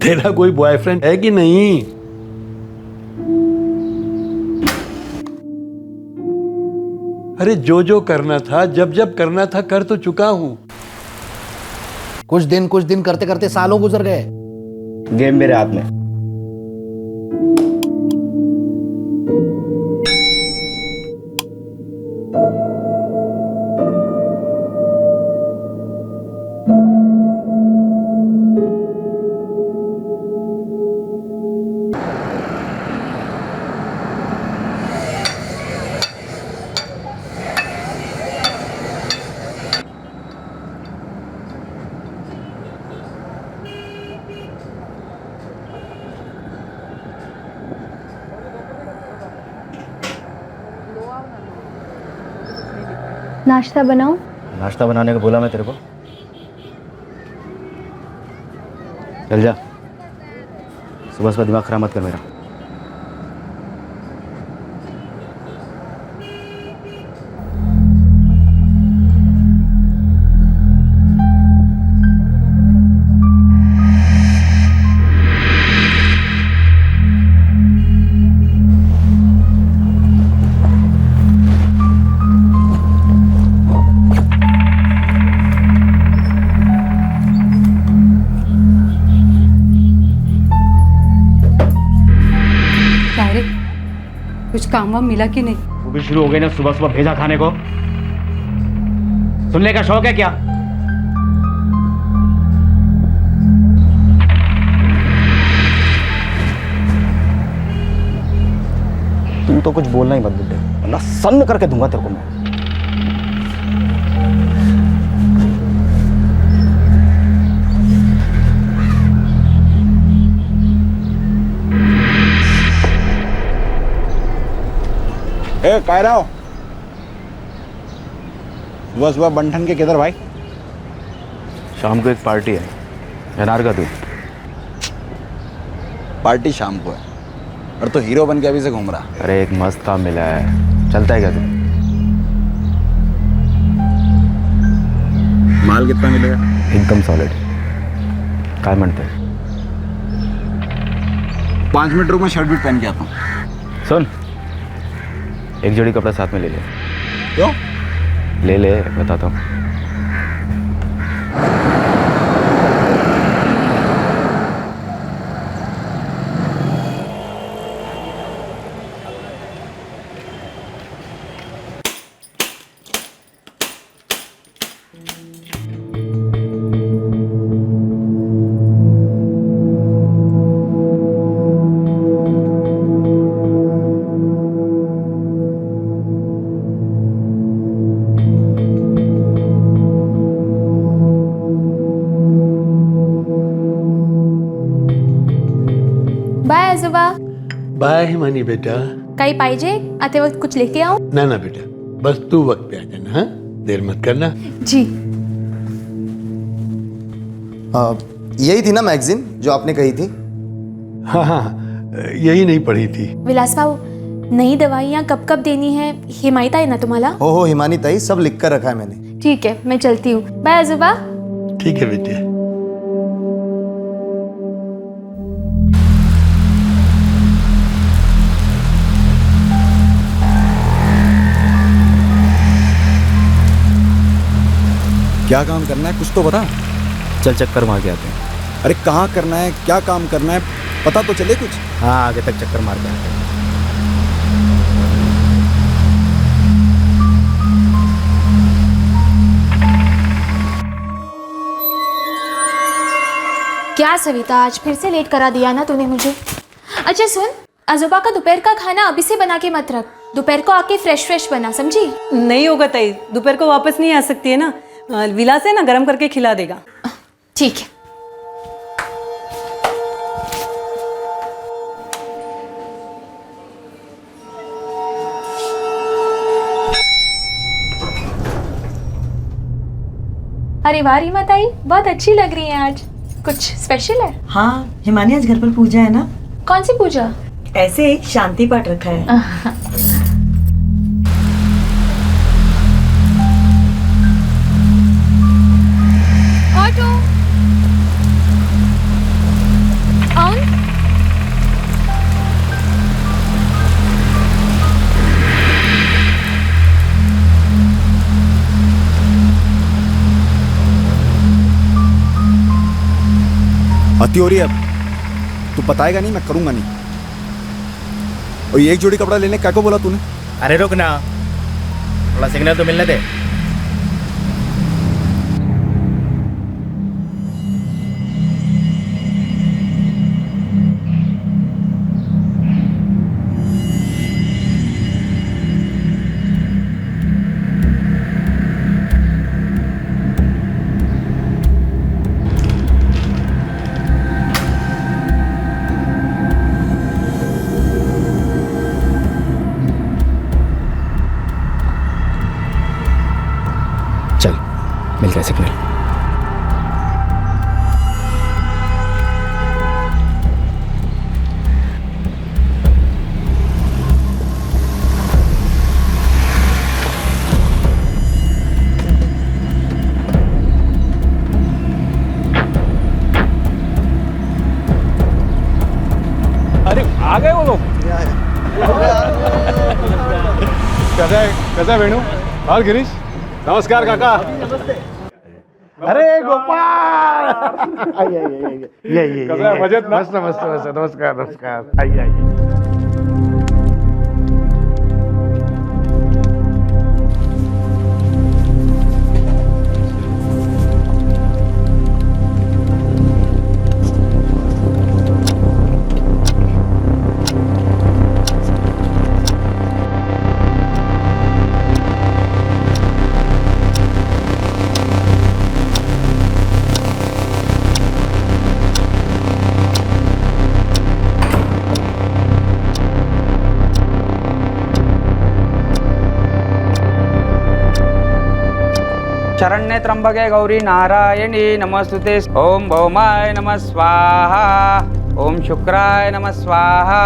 तेरा कोई बॉयफ्रेंड है कि नहीं? अरे जो करना था, जब करना था, कर तो चुका हूं। कुछ दिन करते करते सालों गुजर गए। गेम मेरे हाथ में। नाश्ता बनाओ। नाश्ता बनाने को बोला मैं तेरे को? चल जा, सुबह सुबह दिमाग खराब मत कर मेरा। कुछ काम वाम मिला कि नहीं? वो भी शुरू हो गई ना सुबह सुबह भेजा खाने को। सुनने का शौक है क्या? तुम तो कुछ बोलना ही मत बुड्ढे, वरना सन्न करके दूंगा तेरे को मैं। ए कह रहा हो सुबह सुबह बंठन के किधर भाई? शाम को एक पार्टी है, एनआर का तू। पार्टी शाम को है और तो हीरो बन के अभी से घूम रहा। अरे एक मस्त काम मिला है, चलता है क्या तू? माल कितना मिलेगा? एकदम सॉलिड। काय म्हणते? 5 मिनट रुक, मैं शर्ट भी पहन के आता हूँ। सुन, एक जोड़ी कपड़ा साथ में ले ले। क्यों? ले ले, बताता हूँ। बाय आजोबा. बाय हिमानी बेटा. काही पाहिजे? आते वक्त कुछ लेके आओ? ना बेटा, बस तू वक्त पे आ जाना. हाँ, देर मत करना. जी. यही थी ना मैगजीन जो आपने कही थी? हाँ, यही नहीं पढ़ी थी. विलास भाऊ, नई दवाइयाँ कब कब देनी है हिमायत है ना तुम्हाला? हो हिमानी ताई, सब लिख कर रखा है मैंने. ठीक है, मैं चलती हूँ. बाय आजोबा. ठीक है बेटे. क्या काम करना है कुछ तो बता. चल चक्कर मार के आते हैं. अरे कहाँ करना है, क्या काम करना है, पता तो चले कुछ. हाँ, आगे तक चक्कर मार के आते हैं. क्या सविता, आज फिर से लेट करा दिया ना तूने मुझे. अच्छा सुन, आजोबा का दोपहर का खाना अभी से बना के मत रख. दोपहर को आके फ्रेश बना, समझी? नहीं होगा ताई, दोपहर को वापस नहीं आ सकती है ना. विलास है ना, गरम करके खिला देगा. ठीक है. अरे वाह रीमा ताई, बहुत अच्छी लग रही है आज. कुछ स्पेशल है? हाँ, हिमानी आज घर पर पूजा है ना. कौन सी पूजा? ऐसे ही शांति पाठ रखा है. अति हो रही है अब। तू बताएगा नहीं, मैं करूंगा नहीं। और ये एक जोड़ी कपड़ा लेने क्या को बोला तूने? अरे रुक ना, थोड़ा सिग्नल तो मिलने दे। चल मिल गया सिग्नल। अरे आ गए वो लोग। कैसा है वेणु और गिरीश? नमस्कार काका। अरे गोपाल ये कसं आहे, मजेत ना? मस्त मस्त मस्त नमस्कार नमस्कार आइए शरण्ये त्र्यंबके गौरी नारायणी नमस्तुते। ओम भौमाय नमः स्वाहा, ओम शुक्राय नमः स्वाहा,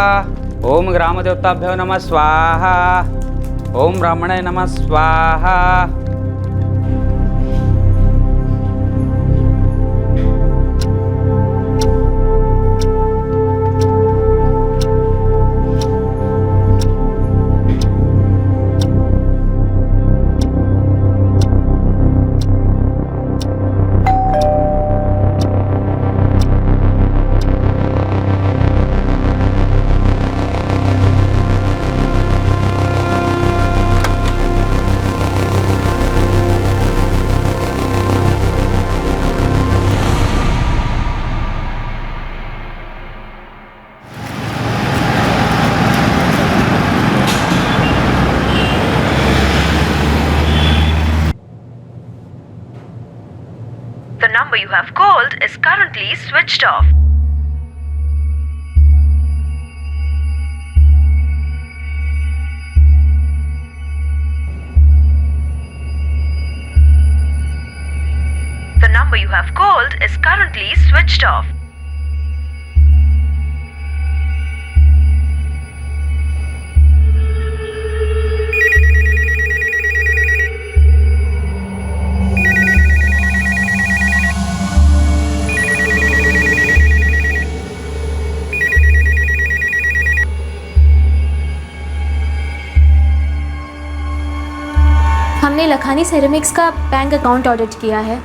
ओम ग्रामदेवताभ्यो नमः स्वाहा, ओम ब्राह्मणे नमः स्वाहा। The number you have called is currently switched off. The number you have called is currently switched off. हमने लखानी सेरेमिक्स का बैंक अकाउंट ऑडिट किया है।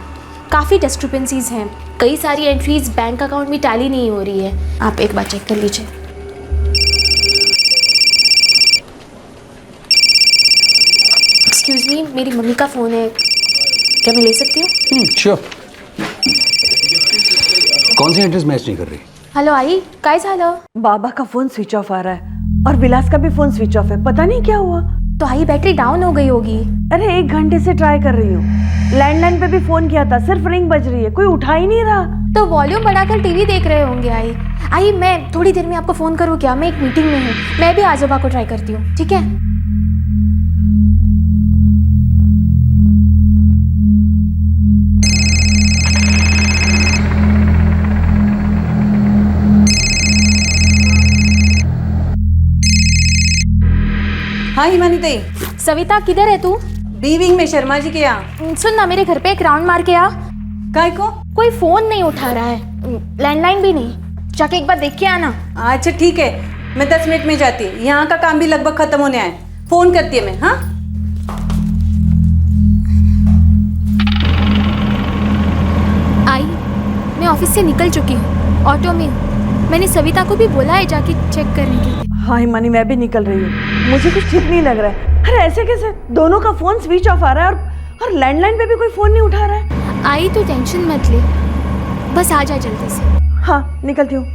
काफ़ी डिस्क्रिपेंसीज हैं, कई सारी एंट्रीज बैंक अकाउंट में टैली नहीं हो रही है। आप एक बार चेक कर लीजिए। एक्सक्यूज मी, मेरी मम्मी का फ़ोन है, क्या मैं ले सकती हूँ? श्योर। कौन सी एड्रेस मैच नहीं कर रही? हेलो आई, काय झालं? बाबा का फोन स्विच ऑफ आ रहा है और विलास का भी फोन स्विच ऑफ है, पता नहीं क्या हुआ। तो आई बैटरी डाउन हो गई होगी। अरे 1 घंटे से ट्राई कर रही हूँ, लैंडलाइन पे भी फोन किया था, सिर्फ रिंग बज रही है, कोई उठा ही नहीं रहा। तो वॉल्यूम बढ़ाकर टीवी देख रहे होंगे। आई मैं थोड़ी देर में आपको फ़ोन करूँ क्या? मैं एक मीटिंग में हूँ, मैं भी आजोबा को ट्राई करती हूँ, ठीक है? हाँ हिमानी दई। सविता किधर है तू? बी विंग में शर्मा जी के यहाँ। सुन ना, मेरे घर पे एक राउंड मार के आ। काय को? कोई फोन नहीं उठा रहा है, लैंडलाइन भी नहीं, जाके एक बार देख के आना। अच्छा ठीक है, मैं 10 मिनट में जाती हूँ, यहाँ का काम भी लगभग खत्म होने आया, फोन करती है मैं। हाँ आई, मैं ऑफिस से निकल चुकी हूँ, ऑटो में हूँ। मैंने सविता को भी बोला है जाके चेक करने के लिए। हाँ हिमानी, मैं भी निकल रही हूँ। मुझे कुछ ठीक नहीं लग रहा है। अरे ऐसे कैसे? दोनों का फोन स्विच ऑफ आ रहा है और लैंडलाइन पे भी कोई फोन नहीं उठा रहा है। आई तो टेंशन मत ले, बस आ जा जल्दी से। हाँ निकलती हूँ।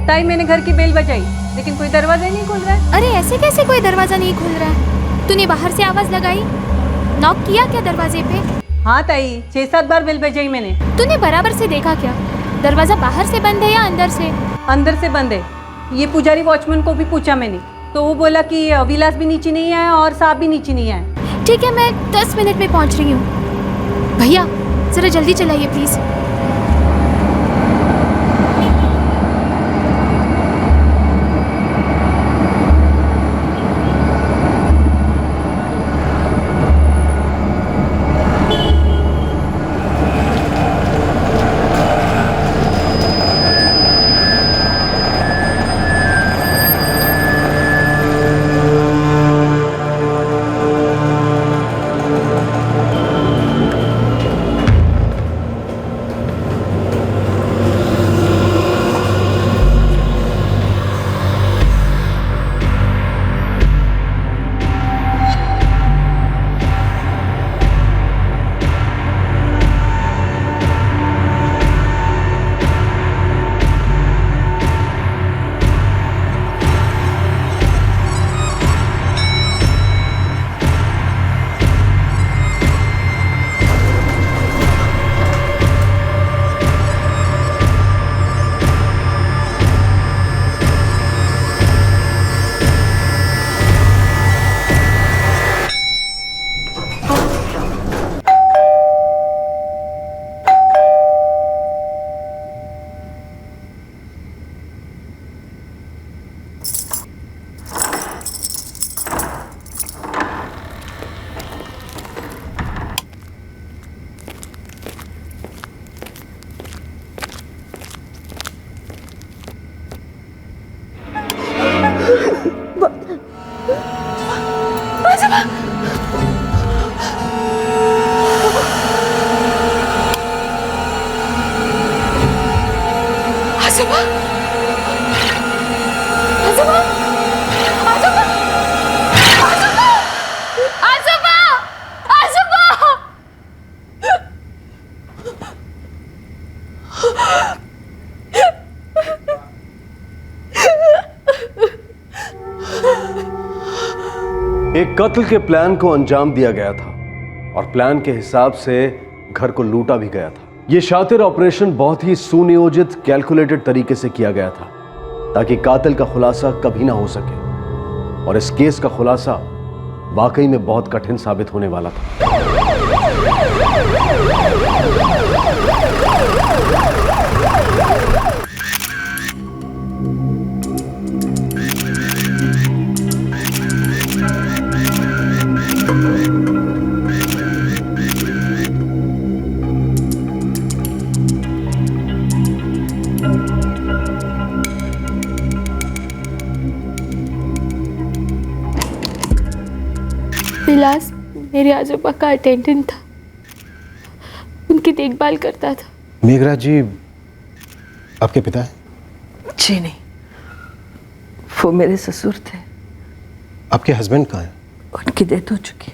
ताई मैंने घर की बेल बजाई लेकिन कोई दरवाजा ही नहीं खोल रहा है। अरे ऐसे कैसे कोई दरवाजा नहीं खुल रहा है? तूने बाहर से आवाज लगाई, नॉक किया क्या दरवाजे पे? हाँ ताई, 6-7 बार बेल बजाई मैंने। तूने बराबर से देखा क्या? दरवाजा बाहर से बंद है या अंदर से? अंदर से बंद है। ये पुजारी वॉचमैन को भी पूछा मैंने, तो वो बोला कि विलास भी नीचे नहीं आया और साहब भी नीचे नहीं आए। ठीक है, मैं 10 मिनट में पहुंच रही हूँ। भैया जरा जल्दी चलाइए प्लीज। एक कत्ल के प्लान को अंजाम दिया गया था और प्लान के हिसाब से घर को लूटा भी गया था। यह शातिर ऑपरेशन बहुत ही सुनियोजित, कैलकुलेटेड तरीके से किया गया था ताकि कातिल का खुलासा कभी ना हो सके, और इस केस का खुलासा वाकई में बहुत कठिन साबित होने वाला था। विलास मेरे आजोबा का अटेंडेंट था, उनकी देखभाल करता था। मेघराज जी आपके पिता हैं? जी नहीं, वो मेरे ससुर थे। आपके हस्बैंड कहाँ हैं? उनकी डेथ हो चुकी।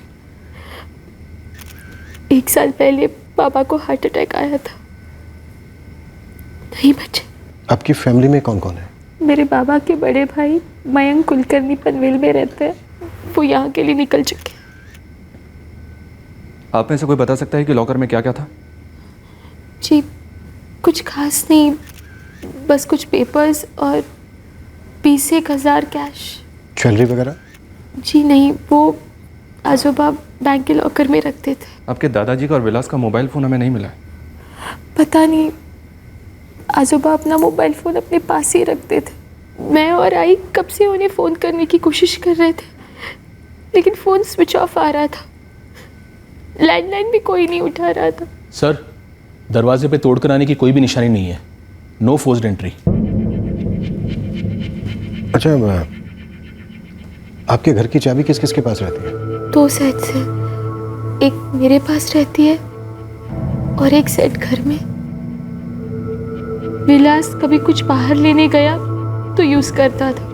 1 साल पहले पापा को हार्ट अटैक आया था, नहीं बचे। आपकी फैमिली में कौन कौन है? मेरे बाबा के बड़े भाई मयंक कुलकर्णी पनवेल में रहते हैं, वो यहाँ के लिए निकल चुके। आप में से कोई बता सकता है कि लॉकर में क्या क्या था? जी कुछ खास नहीं, बस कुछ पेपर्स और 20,000 कैश। ज्वेलरी वगैरह? जी नहीं, वो आजोबा बैंक के लॉकर में रखते थे। आपके दादाजी का और विलास का मोबाइल फ़ोन हमें नहीं मिला है। पता नहीं, आजोबा अपना मोबाइल फ़ोन अपने पास ही रखते थे। मैं और आई कब से उन्हें फ़ोन करने की कोशिश कर रहे थे, लेकिन फ़ोन स्विच ऑफ आ रहा था, लैंडलाइन भी कोई नहीं उठा रहा था। सर, दरवाजे पे तोड़कर आने की कोई भी निशानी नहीं है। No forced entry. अच्छा, आपके घर की चाबी किस किस के पास रहती है? 2 सेट से, एक मेरे पास रहती है और एक सेट घर में। विलास कभी कुछ बाहर लेने गया तो यूज करता था।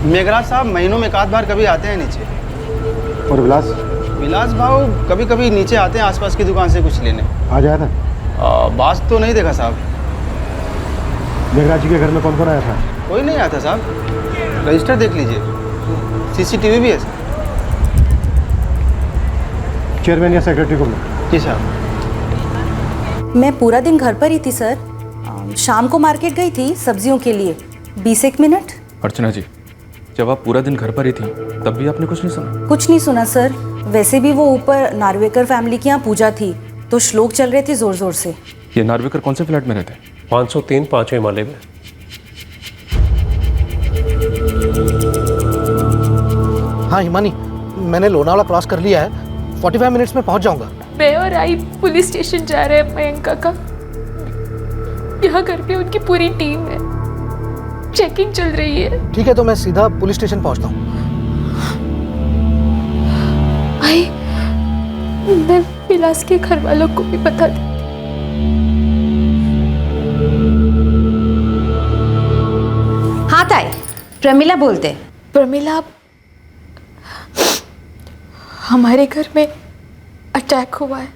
मेघराज साहब महीनों में एक आध बार कभी आते हैं नीचे। और विलास? विलास भाव कभी कभी नीचे आते हैं आसपास की दुकान से कुछ लेने। आ जाया था? बास तो नहीं देखा साहब। मेघराज जी के घर में कौन कौन आया था? कोई नहीं आया था साहब। रजिस्टर देख लीजिए, सीसीटीवी भी है सर। चेयरमैन या सेक्रेटरी को बुलाओ। जी साहब। मैं पूरा दिन घर पर ही थी सर। शाम को मार्केट गई थी सब्जियों के लिए। 20 मिनट। अर्चना जी, जब आप पूरा दिन घर पर ही थी तब भी आपने कुछ नहीं सुना? कुछ नहीं सुना सर। वैसे भी वो ऊपर नार्वेकर फैमिली की यहाँ पूजा थी तो श्लोक चल रहे थे जोर जोर से। ये नार्वेकर कौन से फ्लैट में रहते हैं? 503 5वें माले में। हाँ हिमानी, मैंने लोनावाला क्रॉस कर लिया है। 45 मिनट्स में पहुंच जाऊंगा। मैं और आई पुलिस स्टेशन जा रहे हैं मयंक काका। यहाँ घर पे उनकी पूरी टीम है, चेकिंग चल रही है। ठीक है, तो मैं सीधा पुलिस स्टेशन पहुंचता हूँ। आई, मैं विलास के घर वालों को भी बता दूं। हाँ ताई, प्रमिला बोलते। प्रमिला, हमारे घर में अटैक हुआ है।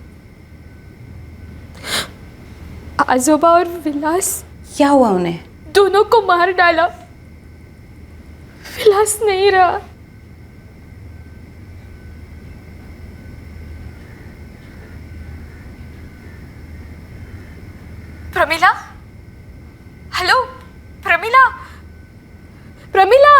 आजोबा और विलास। क्या हुआ उन्हें? दोनों को मार डाला। विलास नहीं रहा। प्रमिला, हेलो प्रमिला, प्रमिला।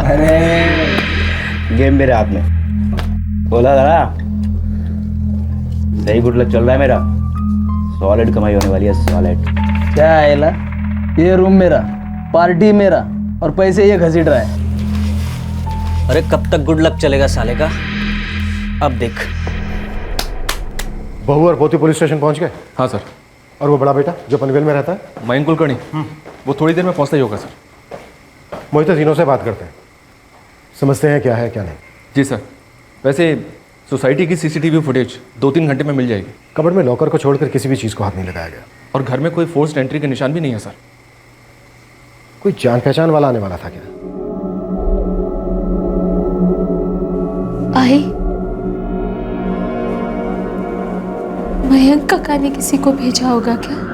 अरे गेम मेरे हाथ में। बोला दादा, सही गुड लक चल रहा है मेरा। सॉलिड कमाई होने वाली है, सॉलिड। क्या है ला? ये रूम मेरा, पार्टी मेरा और पैसे ये घसीट रहा है। अरे कब तक गुड लक चलेगा साले का? अब देख। बहू और पोती पुलिस स्टेशन पहुंच गए? हाँ सर। और वो बड़ा बेटा जो पनवेल में रहता है? मयंक कुलकर्णी, वो थोड़ी देर में पहुंचता ही होगा सर। मोहित, तीनों से बात करते हैं, समझते हैं क्या है क्या नहीं। जी सर। वैसे सोसाइटी की सीसीटीवी फुटेज 2-3 घंटे में मिल जाएगी। कबर्ड में लॉकर को छोड़कर किसी भी चीज़ को हाथ नहीं लगाया गया। और घर में कोई फोर्स्ड एंट्री के निशान भी नहीं है सर। कोई जान पहचान वाला आने वाला था क्या? आई, मयंक काका ने किसी को भेजा होगा क्या?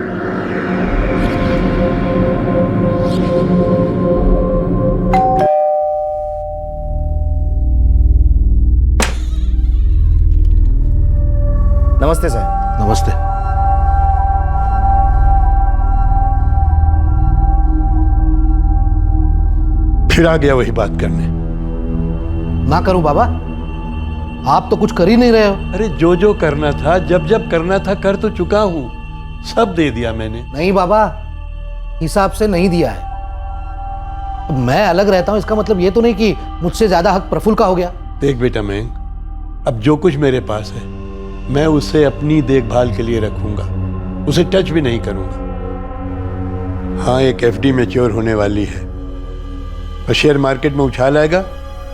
नमस्ते सर। नमस्ते। फिर आ गया वही बात करने। ना करूं बाबा, आप तो कुछ कर ही नहीं रहे हो। अरे जो जो करना था, जब जब करना था कर तो चुका हूं। सब दे दिया मैंने। नहीं बाबा, हिसाब से नहीं दिया है। अब मैं अलग रहता हूं, इसका मतलब ये तो नहीं कि मुझसे ज्यादा हक प्रफुल्ल का हो गया। देख बेटा मयंक, अब जो कुछ मेरे पास है मैं उसे अपनी देखभाल के लिए रखूंगा, उसे टच भी नहीं करूंगा। हाँ, एक एफडी मैच्योर होने वाली है और शेयर मार्केट में उछाल आएगा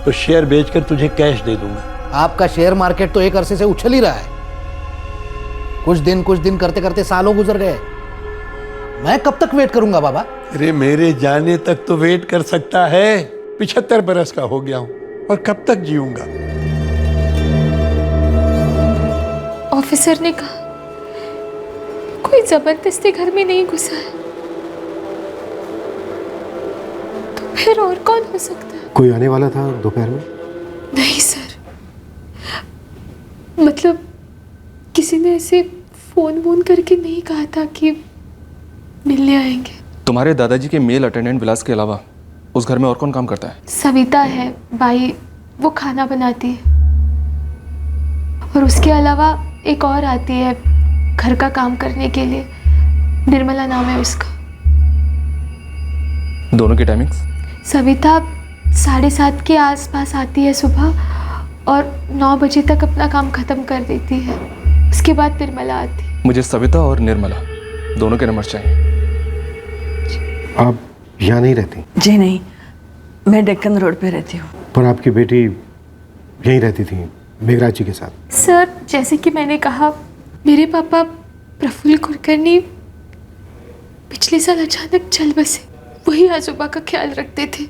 तो शेयर बेचकर तुझे कैश दे दूंगा। आपका शेयर मार्केट तो एक अरसे से उछल ही रहा है। कुछ दिन करते करते सालों गुजर गए। मैं कब तक वेट करूंगा बाबा? अरे मेरे जाने तक तो वेट कर सकता है। 75 बरस का हो गया हूं और कब तक जीऊंगा। ऑफिसर ने कहा कोई जबरदस्ती घर में नहीं घुसा है, तो फिर और कौन हो सकता है? कोई आने वाला था दोपहर में? नहीं सर, मतलब किसी ने ऐसे फोन वोन करके नहीं कहा था कि मिलने आएंगे। तुम्हारे दादाजी के मेल अटेंडेंट विलास के अलावा उस घर में और कौन काम करता है? सविता है बाई, वो खाना बनाती है। और उसके अलावा एक और आती है घर का काम करने के लिए। निर्मला नाम है उसका। दोनों की टाइमिंग्स? सविता 7:30 के आसपास आती है सुबह और 9 बजे तक अपना काम ख़त्म कर देती है। उसके बाद निर्मला आती है। मुझे सविता और निर्मला दोनों के नंबर चाहिए। आप यहाँ नहीं रहती? जी नहीं, मैं डेक्कन रोड पे रहती हूँ। पर आपकी बेटी यहीं रहती थी मेघराज जी के साथ। सर, जैसे कि मैंने कहा, मेरे पापा प्रफुल्ल कुलकर्णी पिछले साल अचानक चल बसे। वही आजोबा का ख्याल रखते थे,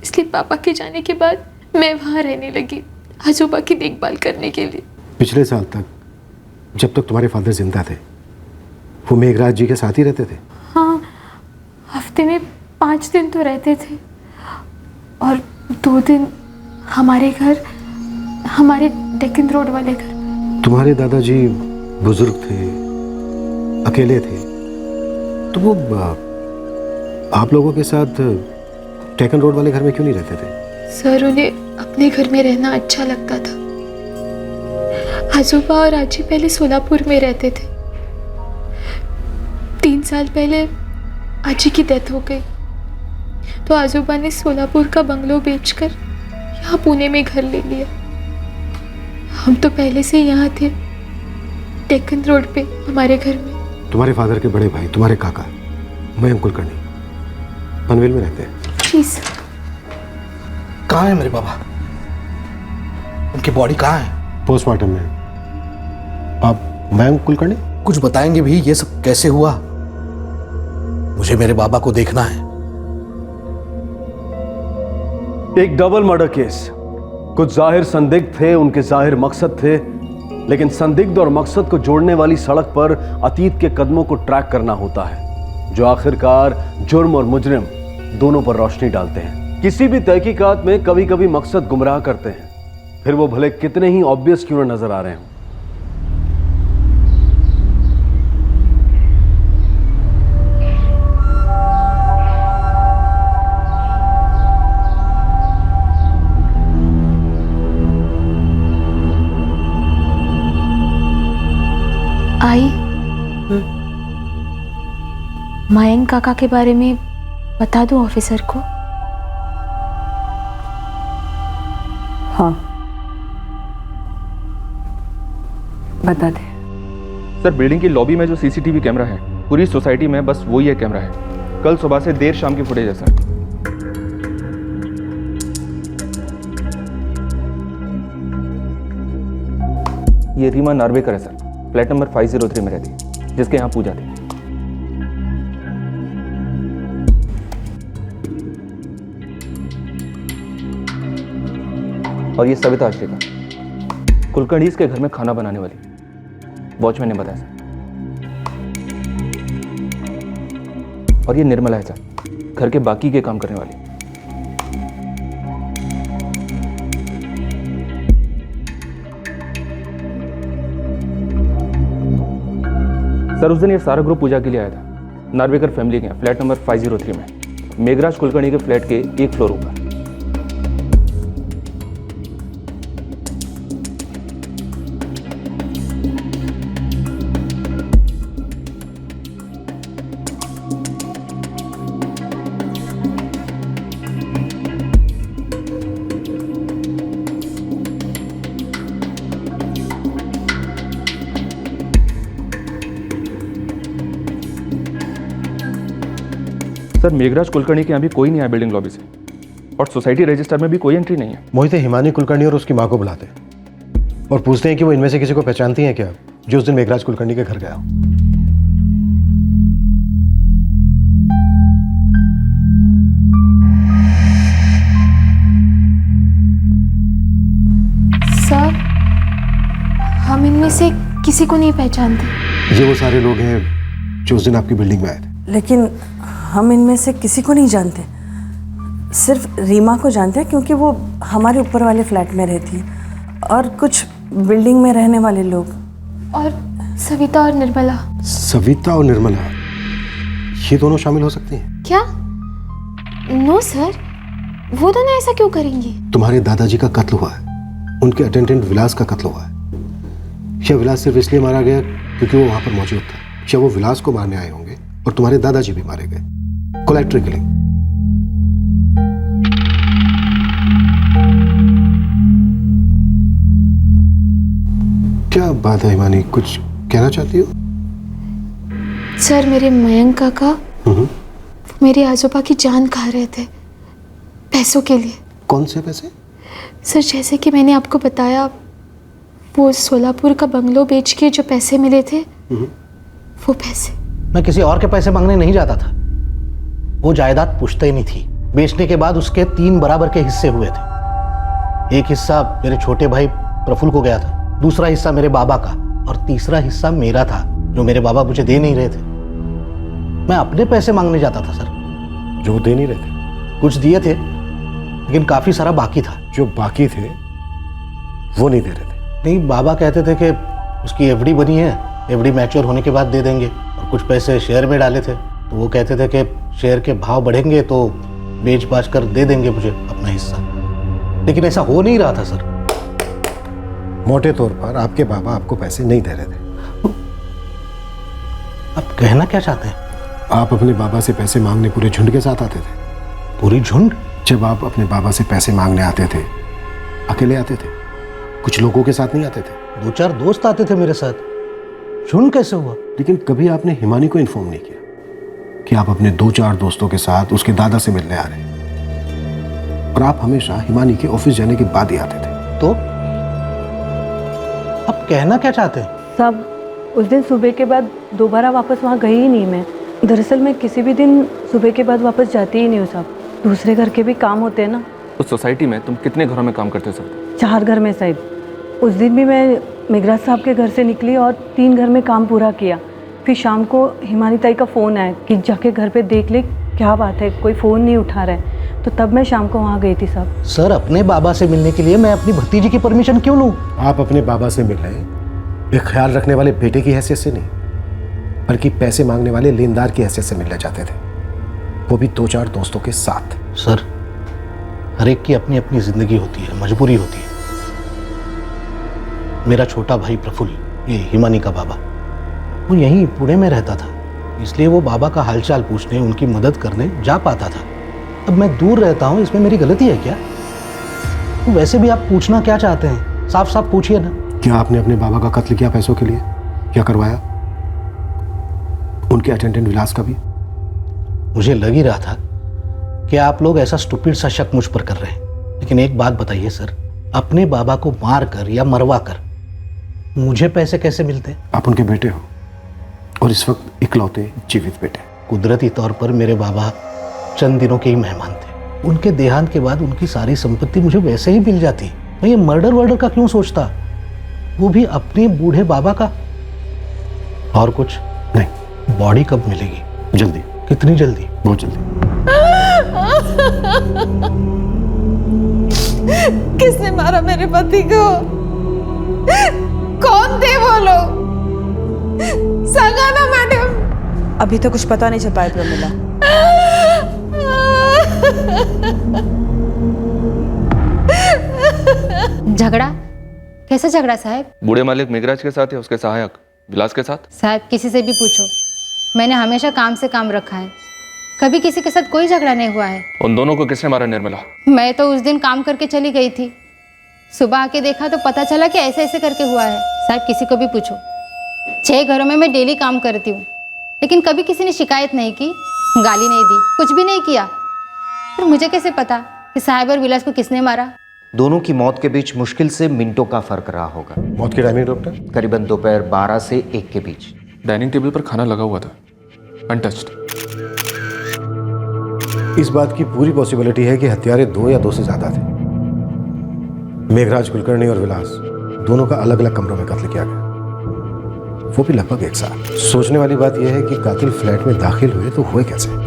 इसलिए पापा के जाने के बाद मैं वहाँ रहने लगी आजोबा की देखभाल करने के लिए। पिछले साल तक जब तक तुम्हारे फादर जिंदा थे वो मेघराज जी के साथ ही रहते थे? हाँ, हफ्ते में 5 दिन तो रहते थे और 2 दिन हमारे घर, हमारे डेक्कन रोड वाले घर। तुम्हारे दादाजी बुजुर्ग थे, अकेले थे, तो वो आप लोगों के साथ डेक्कन रोड वाले घर में क्यों नहीं रहते थे? सर, उन्हें अपने घर में रहना अच्छा लगता था। आजोबा और आजी पहले सोलापुर में रहते थे। 3 साल पहले आजी की डेथ हो गई, तो आजोबा ने सोलापुर का बंगलो बेचकर यहाँ पुणे में घर ले लिया। हम तो पहले से यहाँ थे, डेक्कन रोड पे हमारे घर में। तुम्हारे फादर के बड़े भाई, तुम्हारे काका मयंक कुलकर्णी पनवेल में रहते हैं। जी सर। कहाँ है मेरे बाबा? उनकी बॉडी कहाँ है? पोस्टमार्टम में। आप मयंक कुलकर्णी? कुछ बताएंगे भी, ये सब कैसे हुआ? मुझे मेरे बाबा को देखना है। एक डबल मर्डर केस। कुछ जाहिर संदिग्ध थे, उनके जाहिर मकसद थे, लेकिन संदिग्ध और मकसद को जोड़ने वाली सड़क पर अतीत के कदमों को ट्रैक करना होता है, जो आखिरकार जुर्म और मुजरिम दोनों पर रोशनी डालते हैं। किसी भी तहकीकात में कभी कभी मकसद गुमराह करते हैं, फिर वो भले कितने ही ऑब्वियस क्यों न नजर आ रहे हों। आई, मयंक काका के बारे में बता दूं ऑफिसर को? हाँ, बता दे। सर, बिल्डिंग की लॉबी में जो सीसीटीवी कैमरा है, पूरी सोसाइटी में बस वही एक कैमरा है। कल सुबह से देर शाम की फुटेज है सर। ये रीमा नार्वेकर है सर, फ्लैट नंबर 503 में रहती है, जिसके यहाँ पूजा थी। और ये सविता आश्रिका, कुलकर्णी के घर में खाना बनाने वाली, वॉचमैन ने बताया सर। और ये निर्मला है सर, घर के बाकी के काम करने वाली। सर, उस दिन ये सारा ग्रुप पूजा के लिए आया था नार्वेकर फैमिली के यहाँ, फ्लैट नंबर 503 में, मेघराज कुलकर्णी के फ्लैट के 1 फ्लोर ऊपर। सर, मेघराज कुलकर्णी के यहाँ भी कोई नहीं आया बिल्डिंग लॉबी से, और सोसाइटी रजिस्टर में भी कोई एंट्री नहीं है। मोहित हिमानी कुलकर्णी और उसकी माँ को बुलाते हैं और पूछते हैं कि वो इनमें से किसी को पहचानती हैं क्या, जो उस दिन मेघराज कुलकर्णी के घर गया। सर, हम इनमें से किसी को नहीं पहचानते। ये वो सारे लोग हैं जो उस दिन आपकी बिल्डिंग में आए थे। लेकिन हम इनमें से किसी को नहीं जानते, सिर्फ रीमा को जानते हैं क्योंकि वो हमारे ऊपर वाले फ्लैट में रहती है, और कुछ बिल्डिंग में रहने वाले लोग। और सविता और निर्मला। सविता और निर्मला, ये दोनों शामिल हो सकती हैं क्या? नो सर, वो दोनों ऐसा क्यों करेंगी? तुम्हारे दादाजी का कत्ल हुआ है, उनके अटेंडेंट विलास का कत्ल हुआ है। यह विलास सिर्फ इसलिए मारा गया क्योंकि वो वहां पर मौजूद था। क्या वो विलास को मारने आए होंगे और तुम्हारे दादाजी भी मारे गए? Collateral killing. क्या बात है हिमानी, कुछ कहना चाहती हो? सर, मेरे मयंक काका मेरे आजोबा की जान खा रहे थे पैसों के लिए। कौन से पैसे? सर, जैसे कि मैंने आपको बताया, वो सोलापुर का बंगलो बेच के जो पैसे मिले थे, वो पैसे। मैं किसी और के पैसे मांगने नहीं जाता था। वो जायदाद पुश्ते नहीं थी। बेचने के बाद उसके 3 बराबर के हिस्से हुए थे। एक हिस्सा मेरे छोटे भाई प्रफुल्ल को गया था, दूसरा हिस्सा मेरे बाबा का, और तीसरा हिस्सा मेरा था जो मेरे बाबा मुझे दे नहीं रहे थे। मैं अपने पैसे मांगने जाता था सर। जो दे नहीं रहे थे? कुछ दिए थे, लेकिन काफी सारा बाकी था। जो बाकी थे वो नहीं दे रहे थे? नहीं, बाबा कहते थे कि उसकी एफडी बनी है, एफडी मैच्योर होने के बाद दे देंगे, और कुछ पैसे शेयर में डाले थे, तो वो कहते थे कि शेयर के भाव बढ़ेंगे तो बेच बाच कर दे देंगे मुझे अपना हिस्सा। लेकिन ऐसा हो नहीं रहा था सर। मोटे तौर पर आपके बाबा आपको पैसे नहीं दे रहे थे। आप कहना क्या चाहते हैं? आप अपने बाबा से पैसे मांगने पूरे झुंड के साथ आते थे? पूरी झुंड? जब आप अपने बाबा से पैसे मांगने आते थे, अकेले आते थे? कुछ लोगों के साथ नहीं आते थे? 2-4 दोस्त आते थे मेरे साथ। झुंड कैसे हुआ? लेकिन कभी आपने हिमानी को इन्फॉर्म नहीं किया कि आप अपने 2-4 दोस्तों के साथ उसके दादा से मिलने आ रहे हैं, और आप हमेशा हिमानी के ऑफिस जाने के बाद ही आते थे। तो आप कहना क्या चाहते हैं? सब उस दिन सुबह के बाद दोबारा वापस वहाँ गई ही नहीं मैं। दरअसल मैं किसी भी दिन सुबह के बाद वापस जाती ही नहीं हूँ साहब। दूसरे घर के भी काम होते हैं ना। उस सोसाइटी में तुम कितने घरों में काम करते हो सर? 4 घर में साहब। उस दिन भी मैं मेघराज साहब के घर से निकली और 3 घर में काम पूरा किया। फिर शाम को हिमानी ताई का फ़ोन आया कि जाके घर पे देख ले क्या बात है, कोई फ़ोन नहीं उठा रहा है। तो तब मैं शाम को वहाँ गई थी साहब। सर, अपने बाबा से मिलने के लिए मैं अपनी भतीजी की परमिशन क्यों लूँ? आप अपने बाबा से मिल रहे एक ख्याल रखने वाले बेटे की हैसियत से नहीं, बल्कि पैसे मांगने वाले लेनदार की हैसियत से मिलना चाहते थे, वो भी 2-4 दोस्तों के साथ। सर, हर एक की अपनी अपनी जिंदगी होती है, मजबूरी होती है। मेरा छोटा भाई प्रफुल्ल, ये हिमानी का बाबा, वो यहीं पुणे में रहता था, इसलिए वो बाबा का हालचाल पूछने, उनकी मदद करने जा पाता था। अब मैं दूर रहता हूँ, इसमें मेरी गलती है क्या? तो वैसे भी आप पूछना क्या चाहते हैं? साफ साफ पूछिए ना। क्या आपने अपने बाबा का कत्ल किया पैसों के लिए? क्या करवाया? उनके अटेंडेंट विलास का भी? मुझे लग ही रहा था कि आप लोग ऐसा स्टूपिड सा शक मुझ पर कर रहे हैं। लेकिन एक बात बताइए सर, अपने बाबा को मार कर या मरवा कर मुझे पैसे कैसे मिलते? आप उनके बेटे हो, और इस वक्त इकलौते जीवित बेटे। कुदरती तौर पर मेरे बाबा चंद दिनों के ही मेहमान थे। उनके देहांत के बाद उनकी सारी संपत्ति मुझे वैसे ही मिल जाती। मैं ये मर्डर वर्डर का क्यों सोचता, वो भी अपने बूढ़े बाबा का? और कुछ नहीं। बॉडी कब मिलेगी? जल्दी। कितनी जल्दी? बहुत जल्दी। किसने मारा मेरे पति को? कौन थे वो लोग? संगा ना मैडम। अभी तो कुछ पता नहीं चल पाया प्रमिला। झगड़ा? कैसा झगड़ा साहब? बूढ़े मालिक मेघराज के साथ या उसके सहायक विलास के साथ? साहब, किसी से भी पूछो, मैंने हमेशा काम से काम रखा है, कभी किसी के साथ कोई झगड़ा नहीं हुआ है। उन दोनों को किसने मारा निर्मला? मैं तो उस दिन काम करके चली गई थी, सुबह आके देखा तो पता चला कि ऐसे ऐसे करके हुआ है। साहब, किसी को भी पूछो। 6 घरों में मैं डेली काम करती हूँ, लेकिन कभी किसी ने शिकायत नहीं की, गाली नहीं दी, कुछ भी नहीं किया। पर मुझे कैसे पता कि साहब और विलास को किसने मारा? दोनों की मौत के बीच मुश्किल से मिनटों का फर्क रहा होगा। मौत की टाइमिंग डॉक्टर? करीबन दोपहर 12 से 1 के बीच। डाइनिंग टेबल पर खाना लगा हुआ था, अनटच्ड। इस बात की पूरी पॉसिबिलिटी है कि हत्यारे 2 या 2 से ज्यादा थे। मेघराज कुलकर्णी और विलास दोनों का अलग अलग कमरों में कत्ल किया गया, वो भी लगभग एक साथ। सोचने वाली बात यह है कि कातिल फ्लैट में दाखिल हुए तो हुए कैसे?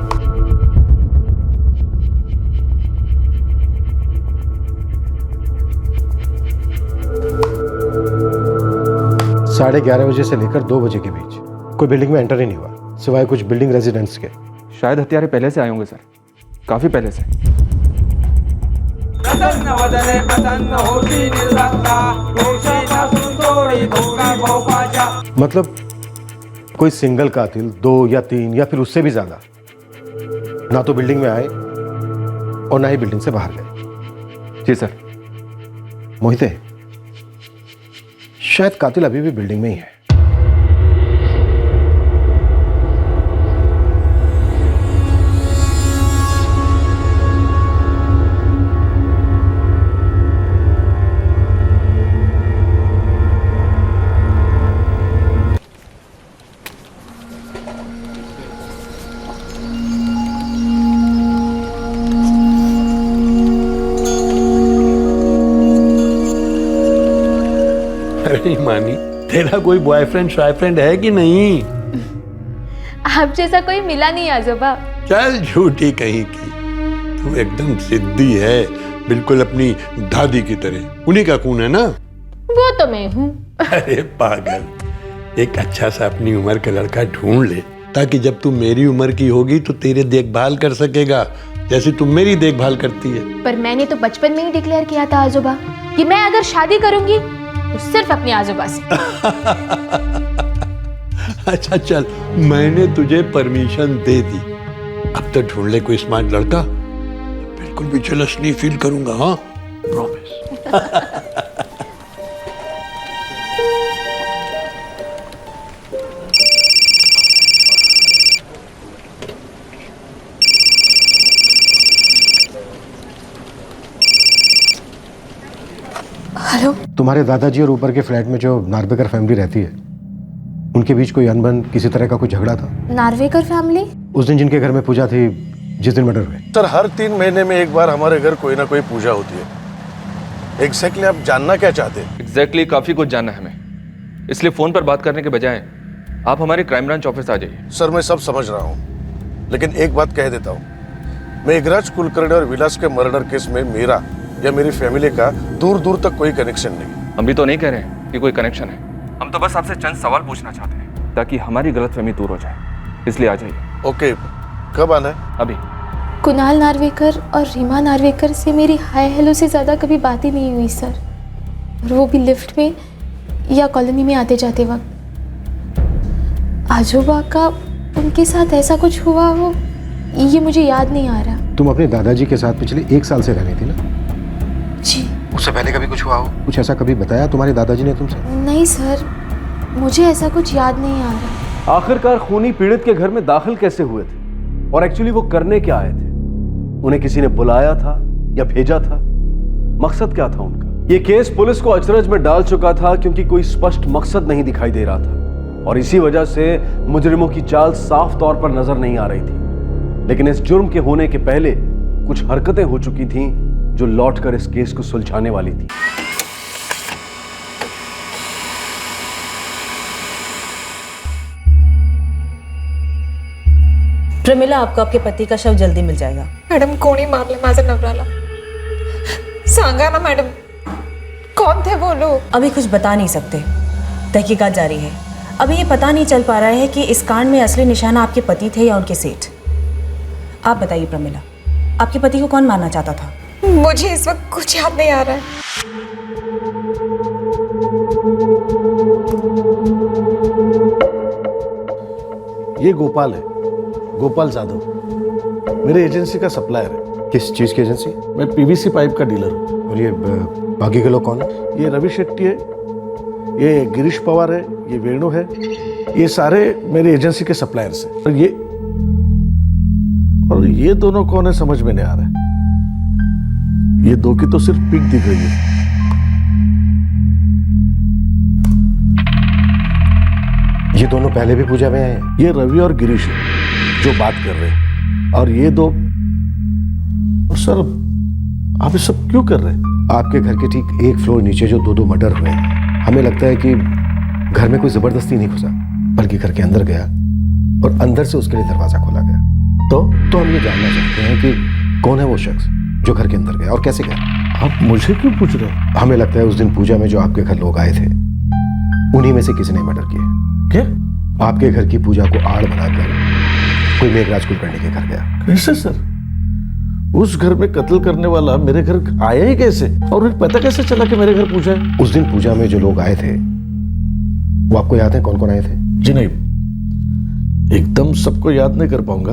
11:30 बजे से लेकर 2 बजे के बीच कोई बिल्डिंग में एंटर ही नहीं हुआ, सिवाय कुछ बिल्डिंग रेजिडेंट्स के। शायद हत्यारे पहले से आए होंगे सर, काफी पहले से। मतलब कोई सिंगल कातिल 2 या 3 या फिर उससे भी ज्यादा ना तो बिल्डिंग में आए और ना ही बिल्डिंग से बाहर गए। जी सर। मोहिते, शायद कातिल अभी भी बिल्डिंग में ही है। मानी, तेरा कोई बॉयफ्रेंड शॉयफ्रेंड है कि नहीं? आप जैसा कोई मिला नहीं आजोबा। चल झूठी कहीं की, तू एकदम जिद्दी है, बिल्कुल अपनी दादी की तरह। उन्हीं का खून है ना? वो तो मैं हूँ। अरे पागल, एक अच्छा सा अपनी उम्र का लड़का ढूंढ ले, ताकि जब तू मेरी उम्र की होगी तो तेरे देखभाल कर सकेगा जैसे तू मेरी देखभाल करती है। पर मैंने तो बचपन में ही डिक्लेयर किया था आजोबा कि मैं अगर शादी करूंगी तो सिर्फ अपने आजोबा से। अच्छा चल, मैंने तुझे परमिशन दे दी, अब तो ढूंढ ले कोई स्मार्ट लड़का, बिल्कुल भी जेलस नहीं फील करूंगा। हाँ, प्रॉमिस। हेलो। तुम्हारे दादाजी और ऊपर के फ्लैट में जो नार्वेकर फैमिली रहती है, उनके बीच कोई अनबन, किसी तरह का कोई झगड़ा था? नार्वेकर फैमिली? उस दिन जिनके घर में पूजा थी, जिस दिन मर्डर हुए। सर, हर 3 महीने में एक बार हमारे घर कोई ना कोई पूजा होती है। एग्जैक्टली आप जानना क्या चाहते हैं? एग्जैक्टली काफी कुछ जानना है हमें, इसलिए फोन पर बात करने के बजाय आप हमारे क्राइम ब्रांच ऑफिस आ जाइए। सर, मैं सब समझ रहा हूँ, लेकिन एक बात कह देता हूँ, मेघराज कुलकर्णी और विलास के मर्डर केस में मेरा या मेरी फैमिली का दूर दूर तक कोई कनेक्शन नहीं। हम भी तो नहीं कह रहे हैं कि कोई कनेक्शन है, हम तो बस आपसे चंद सवाल पूछना चाहते हैं ताकि हमारी गलतफहमी दूर हो जाए, इसलिए आ जाइए। ओके, कब आना है? अभी। कुणाल नार्वेकर और रीमा नार्वेकर से मेरी हाय हेलो से ज़्यादा कभी बात ही नहीं हुई सर, और वो भी लिफ्ट में या कॉलोनी में आते जाते वक्त। आजोबा का उनके साथ ऐसा कुछ हुआ हो, ये मुझे याद नहीं आ रहा। तुम अपने दादाजी के साथ पिछले 1 साल से रहनी थी ना? जी। उससे पहले कभी कुछ हुआ हो? कुछ ऐसा कभी बताया तुम्हारे दादाजी ने तुमसे? नहीं सर, मुझे ऐसा कुछ याद नहीं आ रहा। आखिरकार खूनी पीड़ित के घर में दाखिल कैसे हुए थे और एक्चुअली वो करने क्या आए थे? उन्हें किसी ने बुलाया था या भेजा था? मकसद क्या था उनका? ये केस पुलिस को अचरज में डाल चुका था क्योंकि कोई स्पष्ट मकसद नहीं दिखाई दे रहा था और इसी वजह से मुजरिमों की चाल साफ तौर पर नजर नहीं आ रही थी। लेकिन इस जुर्म के होने के पहले कुछ हरकतें हो चुकी थीं जो लौटकर इस केस को सुलझाने वाली थी। प्रमिला, आपको आपके पति का शव जल्दी मिल जाएगा। मॅडम, कोणी मारले माझा नवऱ्याला? सांगा ना मॅडम, कौन थे वो लोग? अभी कुछ बता नहीं सकते, तहकीकात जारी है। अभी ये पता नहीं चल पा रहा है कि इस कांड में असली निशाना आपके पति थे या उनके सेठ। आप बताइए प्रमिला, आपके पति को कौन मारना चाहता था? मुझे इस वक्त कुछ याद नहीं आ रहा है। ये गोपाल है, गोपाल जाधव, मेरे एजेंसी का सप्लायर है। किस चीज की एजेंसी? मैं पीवीसी पाइप का डीलर हूँ। और ये बाकी के लोग कौन है? ये रवि शेट्टी है, ये गिरीश पवार है, ये वेणु है, ये सारे मेरी एजेंसी के सप्लायर्स हैं। और ये दोनों कौन है समझ में नहीं आ रहा है। ये दो की तो सिर्फ पिक दिख रही है। ये दोनों पहले भी पूजा में आए हैं? ये रवि और गिरीश है जो बात कर रहे हैं, और ये दो। और सर, आप ये सब क्यों कर रहे हैं? आपके घर के ठीक 1 फ्लोर नीचे जो 2 मर्डर हुए हैं, हमें लगता है कि घर में कोई जबरदस्ती नहीं घुसा, बल्कि घर के अंदर गया और अंदर से उसके लिए दरवाजा खोला गया। तो हम ये जानना चाहते हैं कि कौन है वो शख्स जो घर के अंदर गया और कैसे गया? आप मुझे क्यों पूछ रहे हैं? हमें लगता है उस दिन पूजा में जो आपके घर लोग आए थे, उन्हीं में से किसी ने मर्डर किया। क्या? आपके घर की पूजा को आड़ बनाकर कोई मेघराज कुलकर्णी के घर गया। कैसे सर? उस घर में कत्ल करने वाला मेरे घर आया ही कैसे? और उन्हें पता कैसे चला कि मेरे घर पूजा है? उस दिन पूजा में जो लोग आए थे, वो आपको याद है कौन कौन आए थे? जी नहीं, एकदम सबको याद नहीं कर पाऊंगा,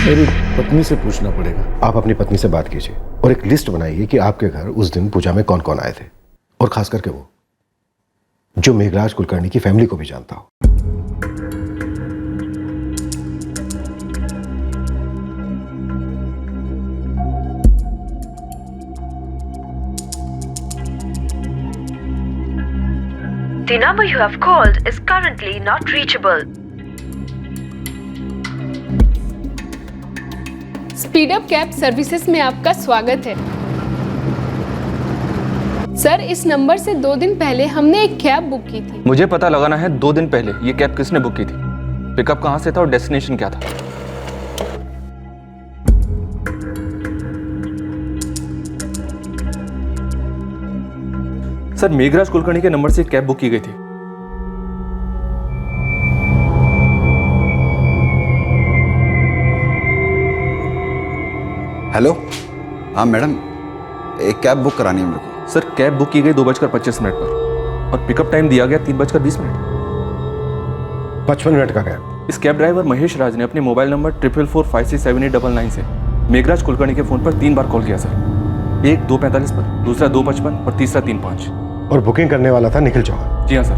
मेरी पत्नी से पूछना पड़ेगा। आप अपनी पत्नी से बात कीजिए और एक लिस्ट बनाइए कि आपके घर उस दिन पूजा में कौन कौन आए थे, और खास करके वो जो मेघराज कुलकर्णी की फैमिली को भी जानता हो। The number you have called is currently not reachable. Speed up cab services में आपका स्वागत है। सर, इस नंबर से 2 दिन पहले हमने एक कैब बुक की थी। मुझे पता लगाना है 2 दिन पहले ये कैब किसने बुक की थी, पिकअप कहाँ से था और डेस्टिनेशन क्या था। सर, मेघराज कुलकर्णी के नंबर से एक कैब बुक की गई थी। हेलो, हाँ मैडम, एक कैब बुक करानी है मेरे को। सर, कैब बुक की गई 2:25 पर और पिकअप टाइम दिया गया 3:20। 55 मिनट का कैब। इस कैब ड्राइवर महेश राज ने अपने मोबाइल नंबर 44453789 से मेघराज कुलकर्णी के फोन पर 3 बार कॉल किया सर। एक 2:45 पर, दूसरा 2:55 और तीसरा 3:05। और बुकिंग करने वाला था निखिल चौहान। जी हाँ सर।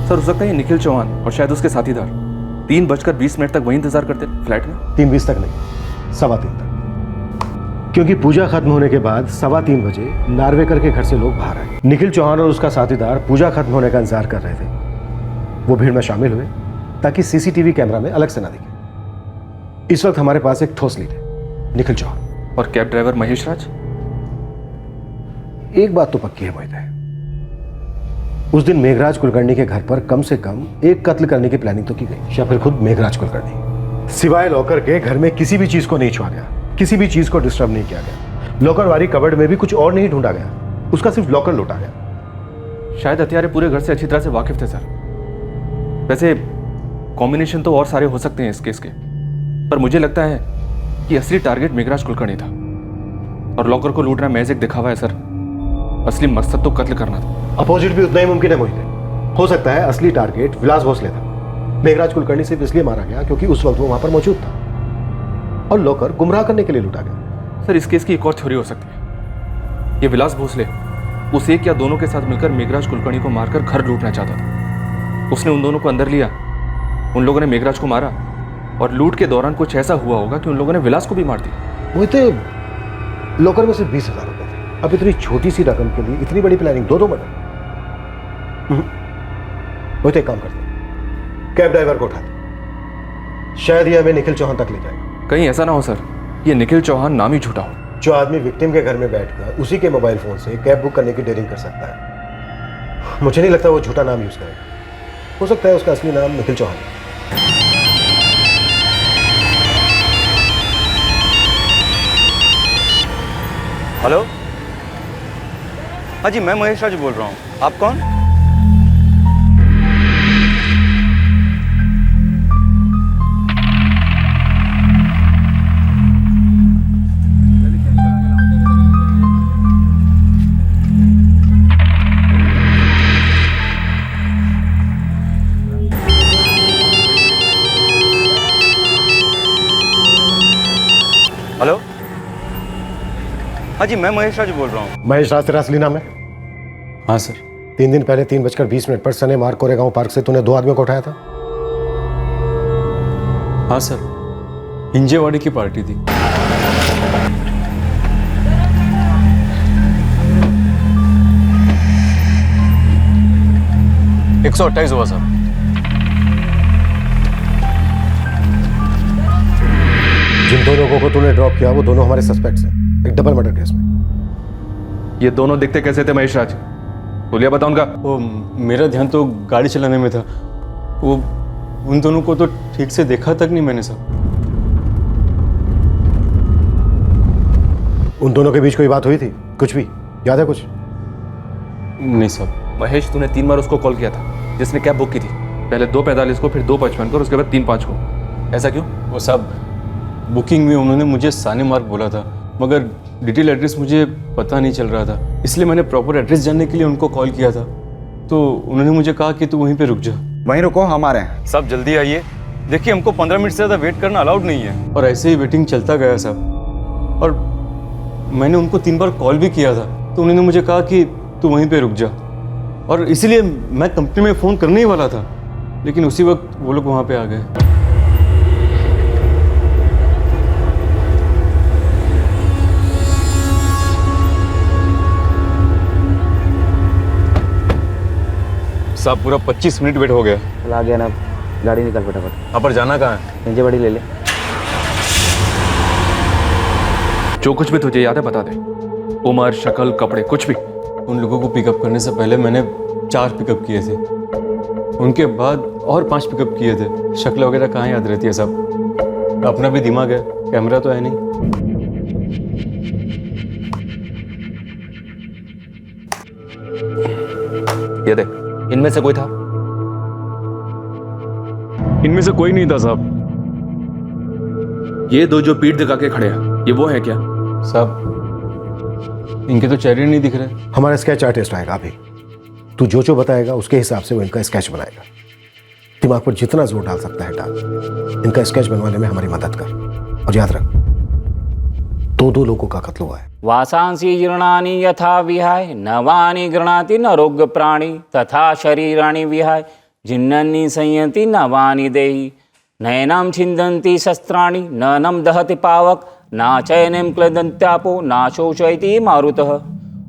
सर, हो सकता है ये निखिल चौहान और शायद उसके साथीदार 3:20 तक वहीं इंतजार करते फ्लैट में। 3:20 तक नहीं, 3:15 तक, क्योंकि पूजा खत्म होने के बाद 3:15 बजे नार्वेकर के घर से लोग बाहर आए। निखिल चौहान और उसका साथीदार पूजा खत्म होने का इंतजार कर रहे थे। वो भीड़ में शामिल हुए ताकि सीसीटीवी कैमरा में अलग से ना दिखे। इस वक्त हमारे पास एक ठोस लीड है, निखिल चौहान। और कैब ड्राइवर महेश राज। एक बात तो पक्की है मोहित, उस दिन मेघराज कुलकर्णी के घर पर कम से कम एक कत्ल करने की प्लानिंग तो की गई, या फिर खुद मेघराज कुलकर्णी। सिवाय लॉकर के घर में किसी भी चीज को नहीं छुआ गया, किसी भी चीज को डिस्टर्ब नहीं किया गया। लॉकर वाली कबर्ड में भी कुछ और नहीं ढूंढा गया, उसका सिर्फ लॉकर लूटा गया। शायद हत्यारे पूरे घर से अच्छी तरह से वाकिफ थे सर। वैसे कॉम्बिनेशन तो और सारे हो सकते हैं इस केस के, पर मुझे लगता है कि असली टारगेट मेघराज कुलकर्णी था और लॉकर को लूटना महज एक दिखावा है सर। असली मकसद तो कत्ल करना था। अपोजिट भी उतना ही मुमकिन है मोहित। हो सकता है असली टारगेट विलास भोसले था। मेघराज कुलकर्णी सिर्फ इसलिए मारा गया क्योंकि उस वक्त वो वहां पर मौजूद था, और लॉकर गुमराह करने के लिए लूटा गया। सर, इस केस की एक और थ्योरी हो सकती है। ये विलास भोसले उस एक या दोनों के साथ मिलकर मेघराज कुलकर्णी को मारकर घर लूटना चाहता था। उसने उन दोनों को अंदर लिया, उन लोगों ने मेघराज को मारा और लूट के दौरान कुछ ऐसा हुआ होगा कि उन लोगों ने विलास को भी मार दिया। मोहित, लॉकर में सिर्फ 20,000 रुपए थे। अब इतनी छोटी सी रकम के लिए इतनी बड़ी प्लानिंग, 2 मर्डर। मोहित, एक काम करते हैं, कैब ड्राइवर को उठाते, शायद ये हमें निखिल चौहान तक ले जाएगा। कहीं ऐसा ना हो सर, ये निखिल चौहान नाम ही झूठा हो। जो आदमी विक्टिम के घर में बैठकर उसी के मोबाइल फोन से कैब बुक करने की डेयरिंग कर सकता है, मुझे नहीं लगता वो झूठा नाम यूज करेगा। हो सकता है उसका असली नाम निखिल चौहान है। हेलो, हाँ जी, मैं महेश राज बोल रहा हूँ। आप कौन? हेलो, हाँ जी, मैं महेश राज बोल रहा हूँ। महेश राज तेरा असली नाम है? हाँ सर। 3 दिन पहले 3:20 पर सने मार्ग कोरेगांव पार्क से तूने 2 आदमियों को उठाया था। हाँ सर, हिंजेवाड़ी की पार्टी थी। $128 हुआ सर। जिन 2 लोगों को तूने ड्रॉप किया वो दोनों हमारे सस्पेक्ट्स हैं, एक डबल मर्डर केस में। ये दोनों दिखते कैसे थे महेश राज? बोलिए, बता उनका। वो मेरा ध्यान तो गाड़ी चलाने में था, वो उन दोनों को तो ठीक से देखा तक नहीं मैंने साहब। उन दोनों के बीच कोई बात हुई थी? कुछ भी याद है कुछ? नहीं साहब। महेश, तूने 3 बार उसको कॉल किया था जिसने कैब बुक की थी। पहले 2:45 को, फिर 2:55 को और उसके बाद 3:05 को। ऐसा क्यों? वो साहब, बुकिंग में उन्होंने मुझे साने मार्ग बोला था, मगर डिटेल एड्रेस मुझे पता नहीं चल रहा था, इसलिए मैंने प्रॉपर एड्रेस जानने के लिए उनको कॉल किया था। तो उन्होंने मुझे कहा कि तू वहीं पे रुक जा। वहीं रुको, हम आ रहे हैं। साहब जल्दी आइए, देखिए हमको 15 मिनट से ज़्यादा वेट करना अलाउड नहीं है। और ऐसे ही वेटिंग चलता गया साहब। और मैंने उनको 3 बार कॉल भी किया था, तो उन्होंने मुझे कहा कि तू वहीं पे रुक जा। और इसीलिए मैं कंपनी में फ़ोन करने ही वाला था, लेकिन उसी वक्त वो लोग वहाँ पे आ गए। साहब पूरा 25 मिनट वेट हो गया। चल आ गया ना, गाड़ी निकल फटाफट। आप पर जाना कहाँ है? नीचे बड़ी ले ले। जो कुछ भी तुझे याद है बता दे। उम्र, शक्ल, कपड़े, कुछ भी। उन लोगों को पिकअप करने से पहले मैंने 4 पिकअप किए थे, उनके बाद और 5 पिकअप किए थे। शक्ल वगैरह कहाँ याद रहती है साहब, अपना भी दिमाग है, कैमरा तो है नहीं। ये देख, इनमें से कोई था? इनमें से कोई नहीं था साहब। ये दो जो पीठ दिखा के खड़े हैं, ये वो है क्या? साहब इनके तो चेहरे नहीं दिख रहे। हमारा स्केच आर्टिस्ट आएगा अभी, तू जो बताएगा उसके हिसाब से वो इनका स्केच बनाएगा। दिमाग पर जितना जोर डाल सकता है डाल, इनका स्केच बनवाने में हमारी मदद कर। और याद रख, 2 लोगों का कत्ल हुआ है। वासांसी जीर्णानि यथा विहाय नवानि गृणाति नरोग्य प्राणी तथा शरीराणि विहाय जिन्नन्नि संयति नवानि देहि नयनं छिन्दन्ति शस्त्राणि ननं दहति पावक नाचयनं क्लदन्त्यापो नाशोचयति मारुतः।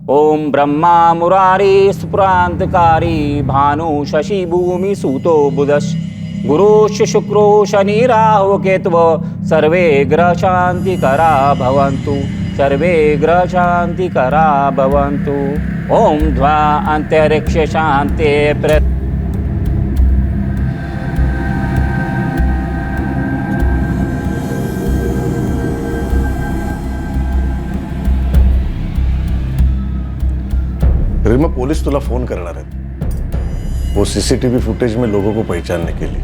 ओम ब्रह्मा मुरारी स्फुरान्तकारी भानु शशि भूमि सूतो बुधश्च गुरुश्च शुक्रो शनि राहु केतव सर्वे ग्रह शांतिकरा भवन्तु, सर्वे ग्रह शांतिकरा भवन्तु। ओम ध्वा अंतरिक्ष शांति प्र रीमा, पोलीस तुला फोन करणार आहेत वो सीसीटीव्ही फुटेज में लोगों को पहचानने के लिए।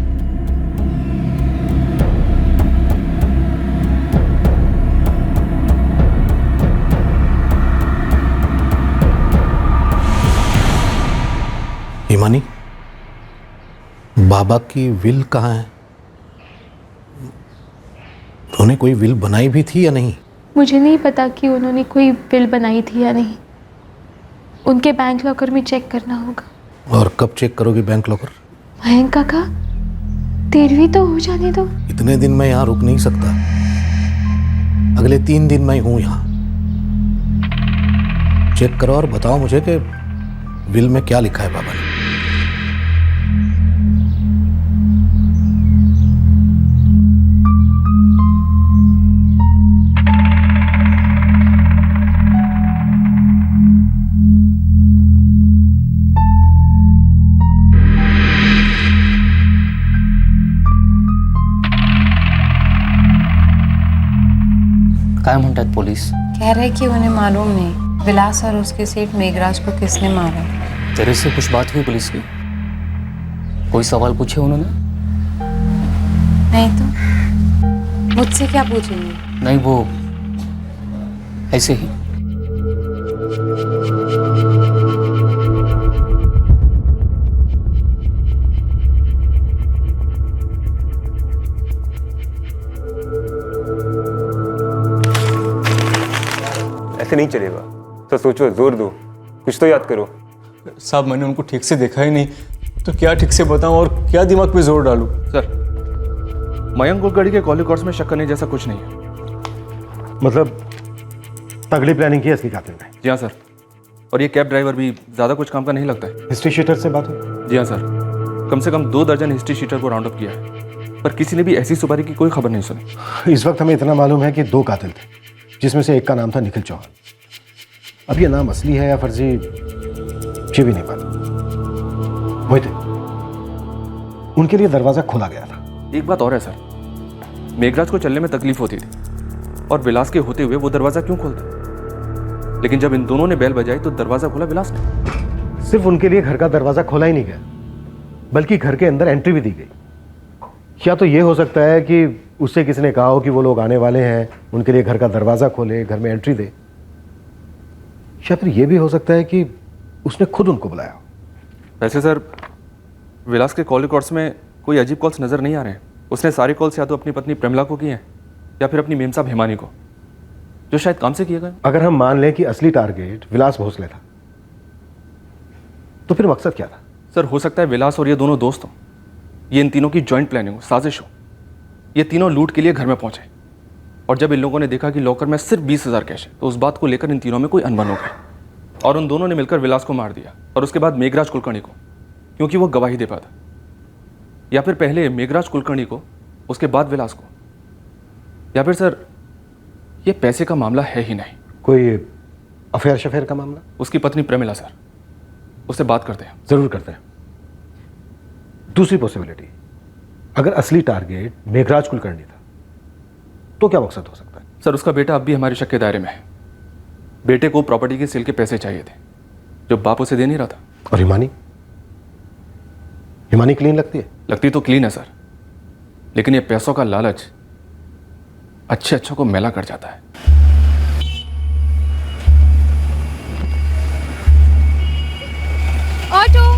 हिमानी, बाबा की विल कहाँ है? उन्होंने कोई विल बनाई भी थी या नहीं? मुझे नहीं पता कि उन्होंने कोई विल बनाई थी या नहीं। उनके बैंक लॉकर में चेक करना होगा। और कब चेक करोगी बैंक लॉकर? मयंक काका, 13वीं तो हो जाने दो। इतने दिन मैं यहाँ रुक नहीं सकता, अगले 3 दिन मैं हूँ यहाँ। चेक करो और बताओ मुझे कि विल में क्या लिखा है बाबा ने। काय म्हणतात पोलीस? कह रहे कि उन्हें मालूम नहीं विलास और उसके सेठ मेघराज को किसने मारा। तेरे से कुछ बात हुई पुलिस की? कोई सवाल पूछे उन्होंने? नहीं तो मुझसे क्या पूछेंगे? नहीं, वो ऐसे ही। ऐसे नहीं चलेगा, तो सोचो, जोर दो, कुछ तो याद करो। साहब मैंने उनको ठीक से देखा ही नहीं, तो क्या ठीक से बताऊं और क्या दिमाग पे जोर डालूं? सर, मयंक कुलकर्णी के कॉल रिकॉर्ड्स में शक करने जैसा कुछ नहीं है। मतलब तगड़ी प्लानिंग की असली कातिल ने? जी हाँ सर, और ये कैब ड्राइवर भी ज़्यादा कुछ काम का नहीं लगता है। हिस्ट्री शीटर से बात हुई? जी हाँ सर, कम से कम 2 दर्जन हिस्ट्री शीटर को राउंड अप किया है, पर किसी ने भी ऐसी सुपारी की कोई खबर नहीं सुनी। इस वक्त हमें इतना मालूम है कि 2 कातिल थे, जिसमें से एक का नाम था निखिल चौहान। अब ये नाम असली है या फर्जी, ये भी नहीं मालूम। वही थे, उनके लिए दरवाजा खोला गया था। एक बात और है सर, मेघराज को चलने में तकलीफ होती थी, और विलास के होते हुए वो दरवाजा क्यों खोलता? लेकिन जब इन दोनों ने बेल बजाई तो दरवाजा खोला विलास ने। सिर्फ उनके लिए घर का दरवाजा खोला ही नहीं गया, बल्कि घर के अंदर एंट्री भी दी गई। या तो ये हो सकता है कि उससे किसी ने कहा हो कि वो लोग आने वाले हैं, उनके लिए घर का दरवाजा खोले, घर में एंट्री दे। या फिर ये भी हो सकता है कि उसने खुद उनको बुलाया। वैसे सर, विलास के कॉल रिकॉर्ड्स में कोई अजीब कॉल्स नज़र नहीं आ रहे हैं। उसने सारे कॉल्स या तो अपनी पत्नी प्रेमिला को किए हैं या फिर अपनी मेम साहब हिमानी को, जो शायद काम से किए गए। अगर हम मान लें कि असली टारगेट विलास भोसले था, तो फिर मकसद क्या था? सर, हो सकता है विलास और ये दोनों दोस्त हों, ये इन तीनों की जॉइंट प्लानिंग हो, साजिश हो। ये तीनों लूट के लिए घर में पहुंचे और जब इन लोगों ने देखा कि लॉकर में सिर्फ 20,000 कैश है, तो उस बात को लेकर इन तीनों में कोई अनबन हो गई और उन दोनों ने मिलकर विलास को मार दिया और उसके बाद मेघराज कुलकर्णी को, क्योंकि वो गवाही दे पाता। या फिर पहले मेघराज कुलकर्णी को, उसके बाद विलास को। या फिर सर, ये पैसे का मामला है ही नहीं, कोई अफेयर शफेयर का मामला? उसकी पत्नी प्रेमिला सर, उससे बात करते हैं। जरूर करते हैं। दूसरी पॉसिबिलिटी, अगर असली टारगेट मेघराज कुलकर्णी था, तो क्या मकसद हो सकता है? सर, उसका बेटा अब भी हमारे शक के दायरे में है। बेटे को प्रॉपर्टी के सेल के पैसे चाहिए थे जो बाप उसे दे नहीं रहा था। और हिमानी? हिमानी क्लीन लगती है? लगती तो क्लीन है सर, लेकिन ये पैसों का लालच अच्छे अच्छों को मैला कर जाता है। ऑटो।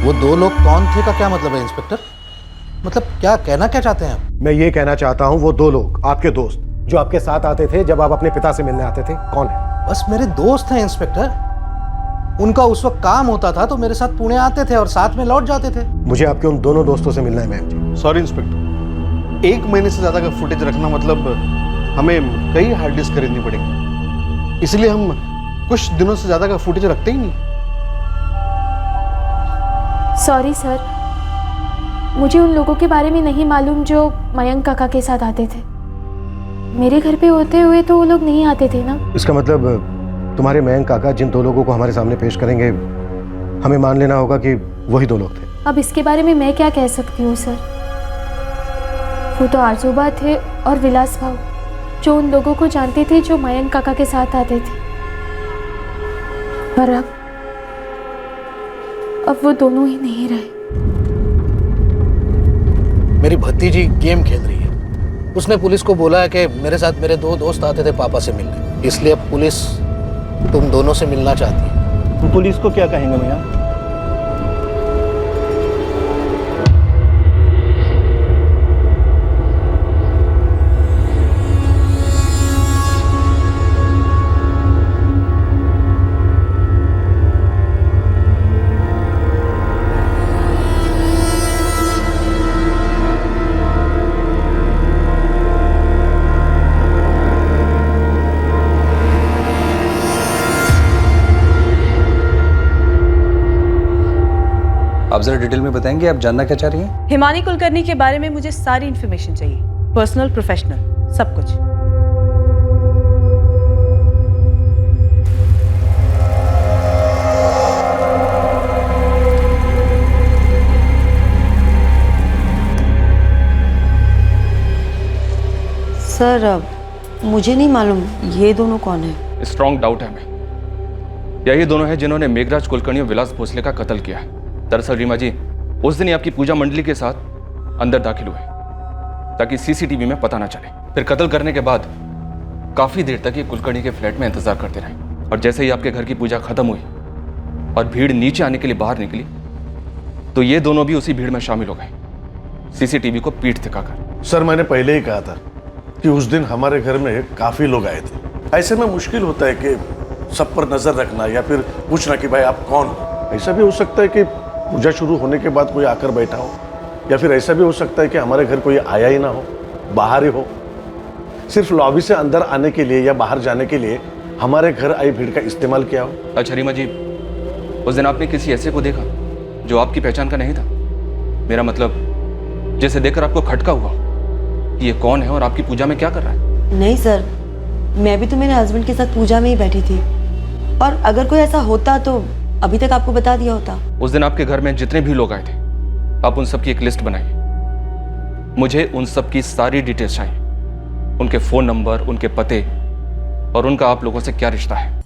वो दो लोग कौन थे का क्या मतलब है इंस्पेक्टर? मतलब क्या कहना क्या चाहते हैं आप? मैं ये कहना चाहता हूं, वो दो लोग आपके दोस्त जो आपके साथ आते थे जब आप अपने पिता से मिलने आते थे, कौन है? बस मेरे दोस्त हैं इंस्पेक्टर। उनका उस वक्त काम होता था तो मेरे साथ पुणे आते थे और साथ में लौट जाते थे। मुझे आपके उन दोनों दोस्तों से मिलना है मैम जी। सॉरी इंस्पेक्टर, 1 महीने से ज्यादा का फुटेज रखना मतलब हमें कई हार्ड डिस्क खरीदनी पड़ेगी, इसलिए हम कुछ दिनों से ज्यादा का फुटेज रखते ही नहीं। सॉरी सर, मुझे उन लोगों के बारे में नहीं मालूम जो मयंक काका के साथ आते थे। मेरे घर पे होते हुए तो वो लोग नहीं आते थे ना। इसका मतलब तुम्हारे मयंक काका जिन दो लोगों को हमारे सामने पेश करेंगे, हमें मान लेना होगा कि वही दो लोग थे। अब इसके बारे में मैं क्या कह सकती हूँ सर? वो तो आरजूबा थे और विलास भाव, जो उन लोगों को जानते थे जो मयंक काका के साथ आते थे। पर अब वो दोनों ही नहीं रहे। मेरी भतीजी गेम खेल रही है। उसने पुलिस को बोला है कि मेरे साथ मेरे दो दोस्त आते थे पापा से मिलने, इसलिए अब पुलिस तुम दोनों से मिलना चाहती है। पुलिस को क्या कहेंगे भैया? आप जरा डिटेल में बताएंगे, आप जानना क्या चाह रही हैं? हिमानी कुलकर्णी के बारे में मुझे सारी इन्फॉर्मेशन चाहिए, पर्सनल, प्रोफेशनल, सब कुछ। सर, मुझे नहीं मालूम ये दोनों कौन है। स्ट्रॉन्ग डाउट है हमें, यही दोनों हैं जिन्होंने मेघराज कुलकर्णी और विलास भोसले का कत्ल किया है। दरअसल रीमा जी उस दिन ही आपकी पूजा मंडली के साथ अंदर दाखिल हुए ताकि सीसीटीवी में पता ना चले। फिर कत्ल करने के बाद काफी देर तक ये कुलकर्णी के फ्लैट में इंतजार करते रहे और जैसे ही आपके घर की पूजा खत्म हुई और भीड़ नीचे आने के लिए बाहर निकली तो ये दोनों भी उसी भीड़ में शामिल हो गए, सीसीटीवी को पीठ दिखाकर। सर, मैंने पहले ही कहा था कि उस दिन हमारे घर में काफी लोग आए थे। ऐसे में मुश्किल होता है कि सब पर नजर रखना या फिर पूछना कि भाई आप कौन हो। ऐसा भी हो सकता है कि पूजा शुरू होने के बाद कोई आकर बैठा हो, या फिर ऐसा भी हो सकता है कि हमारे घर कोई आया ही ना हो, बाहर ही हो। सिर्फ लॉबी से अंदर आने के लिए या बाहर जाने के लिए हमारे घर आई भीड़ का इस्तेमाल किया हो। अच्छा रीमा जी, उस दिन आपने किसी ऐसे को देखा जो आपकी पहचान का नहीं था? मेरा मतलब जैसे देखकर आपको खटका हुआ कि ये कौन है और आपकी पूजा में क्या कर रहा है। नहीं सर, मैं भी तो मेरे हस्बैंड के साथ पूजा में ही बैठी थी, और अगर कोई ऐसा होता तो अभी तक आपको बता दिया होता। उस दिन आपके घर में जितने भी लोग आए थे, आप उन सब की एक लिस्ट बनाइए। मुझे उन सब की सारी डिटेल्स चाहिए, उनके फोन नंबर, उनके पते और उनका आप लोगों से क्या रिश्ता है।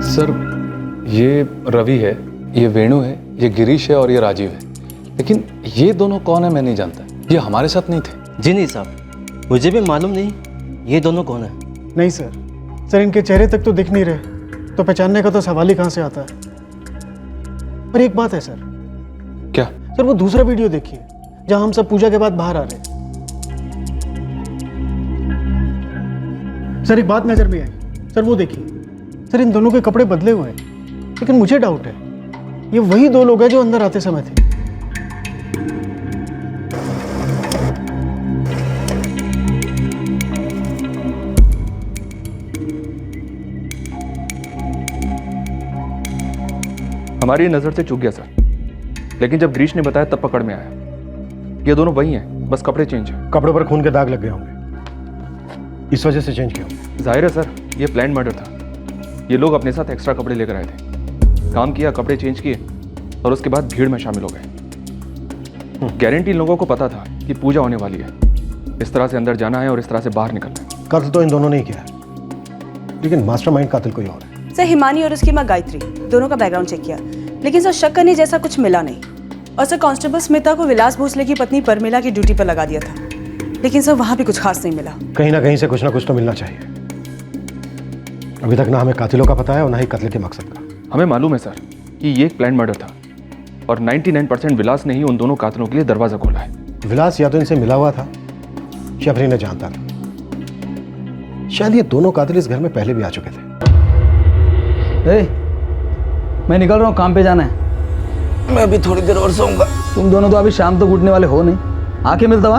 सर, ये रवि है, ये वेणु है, ये गिरीश है और ये राजीव है। लेकिन ये दोनों कौन है मैं नहीं जानता। ये हमारे साथ नहीं थे। जी नहीं साहब, मुझे भी मालूम नहीं ये दोनों कौन है। नहीं सर, सर इनके चेहरे तक तो दिख नहीं रहे, तो पहचानने का तो सवाल ही कहाँ से आता है। पर एक बात है सर। क्या? सर वो दूसरा वीडियो देखिए जहां हम सब पूजा के बाद बाहर आ रहे हैं। सर एक बात नजर में आई, सर वो देखिए, सर इन दोनों के कपड़े बदले हुए हैं, लेकिन मुझे डाउट है ये वही दो लोग हैं जो अंदर आते समय थे। हमारी नजर से चूक गया सर, लेकिन जब ग्रीश ने बताया तब पकड़ में आया। ये दोनों वही हैं, बस कपड़े चेंज हैं। कपड़ों पर खून के दाग लग गए होंगे, इस वजह से चेंज किया होगा। जाहिर है सर, ये प्लान मर्डर था। ये लोग अपने साथ एक्स्ट्रा कपड़े लेकर आए थे, काम किया, कपड़े चेंज किए और उसके बाद भीड़ में शामिल हो गए। गारंटी इन लोगों को पता था कि पूजा होने वाली है, इस तरह से अंदर जाना है और इस तरह से बाहर निकलना है। कत्ल तो इन दोनों ने ही किया है, लेकिन मास्टरमाइंड कातिल कोई और है। सर हिमानी और उसकी माँ गायत्री दोनों का बैकग्राउंड चेक किया, लेकिन सर शक करने जैसा कुछ मिला नहीं। और सर कांस्टेबल स्मिता को विलास भोसले की पत्नी परमिला की ड्यूटी पर लगा दिया था, लेकिन सर वहां भी कुछ खास नहीं मिला। कहीं ना कहीं से कुछ ना कुछ तो मिलना चाहिए। अभी तक ना हमें कातिलों का पता है और ना ही कत्ल के मकसद का। हमें मालूम है सर कि ये एक प्लान मर्डर था और 99% विलास ने ही उन दोनों कातिलों के लिए दरवाजा खोला है। विलास या तो इनसे मिला हुआ था या फिर इन्हें जानता था। शायद ये दोनों कातिल इस घर में पहले भी आ चुके थे। मैं निकल रहा हूँ, काम पे जाना है। मैं अभी थोड़ी देर और सोऊंगा। तुम दोनों तो अभी शाम तक उठने वाले हो नहीं, आके मिलता हुआ।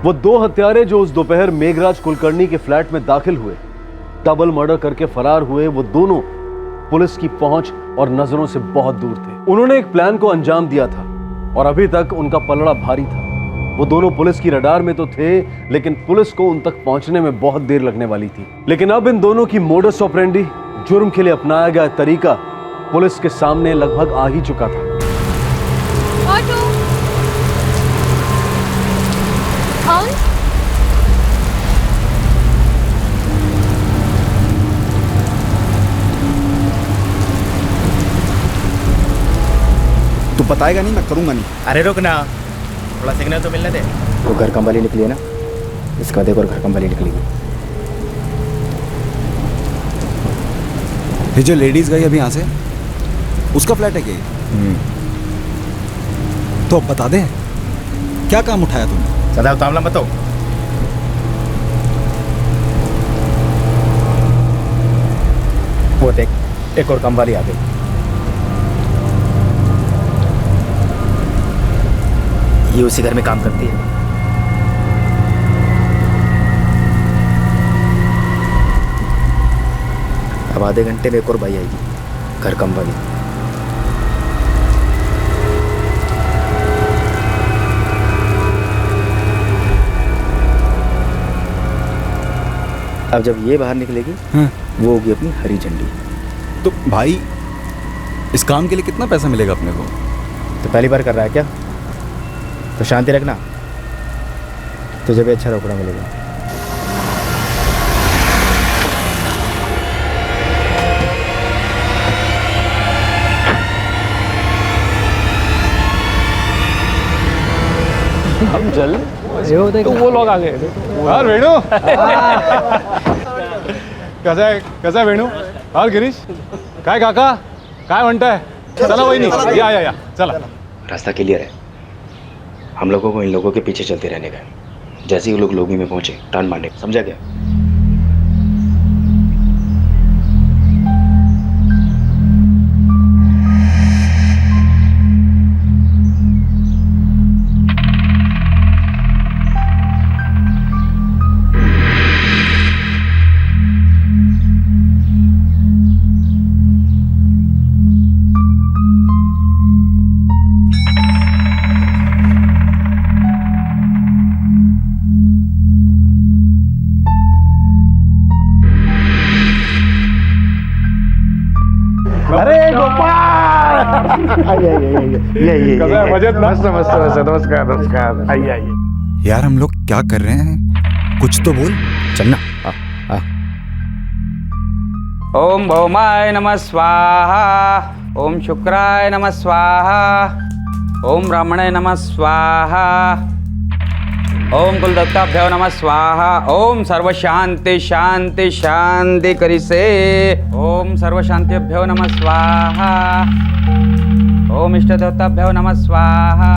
वो दो हत्यारे जो उस दोपहर मेघराज कुलकर्णी के फ्लैट में दाखिल हुए, डबल मर्डर करके फरार हुए, वो दोनों पुलिस की पहुंच और नजरों से बहुत दूर थे। उन्होंने एक प्लान को अंजाम दिया था और अभी तक उनका पलड़ा भारी था। वो दोनों पुलिस की रडार में तो थे, लेकिन पुलिस को उन तक पहुंचने में बहुत देर लगने वाली थी। लेकिन अब इन दोनों की मोडस ऑपरेंडी, जुर्म के लिए अपनाया गया तरीका पुलिस के सामने लगभग आ ही चुका था। ऑटो कौन? तू बताएगा नहीं, मैं करूंगा नहीं। अरे रुक ना, थोड़ा सिग्नल तो मिलने दे। वो घर कम वाली निकली है ना, इसका देख और घर कम वाली निकलेगी। ये जो लेडीज गई अभी यहाँ से, उसका फ्लैट है क्या? तो अब बता दे, क्या काम उठाया तुमने? सदा उतावला मत हो। वो देख, एक और कम वाली आ गई। ये उसी घर में काम करती है। अब आधे घंटे में एक और भाई आएगी, घर कम वाली। अब जब ये बाहर निकलेगी, वो होगी अपनी हरी झंडी। तो भाई, इस काम के लिए कितना पैसा मिलेगा अपने को? तो पहली बार कर रहा है क्या? तो शांति रखना, तुझे भी अच्छा रोकड़ा मिलेगा। हम जल तो वो लोग आ गए। यार वेणु, कैसा है वेणु? और गिरीश काय काका काय म्हणताय? चला वहिनी, या चला। रास्ता क्लियर है, हम लोगों को इन लोगों के पीछे चलते रहने का। जैसे ही वो लोग लोगी में पहुंचे, टर्न मारने, समझा गया? ये मस्त मस्त मस्त नमस्कार नमस्कार आइए आइए। यार हम लोग क्या कर रहे हैं, कुछ तो बोल। चलना। ओम भौमाय नमः स्वाहा, ओम शुक्राय नमः स्वाहा, ओम ब्राह्मणे नमः स्वाहा, ओम कुलदेवताभ्यो नमः स्वाहा, ओम सर्व शांति शांति शांति करिसे, ओम सर्व शांतिभ्यो नमः स्वाहा, ओम इष्ट देवताभ्यो नमः स्वाहा,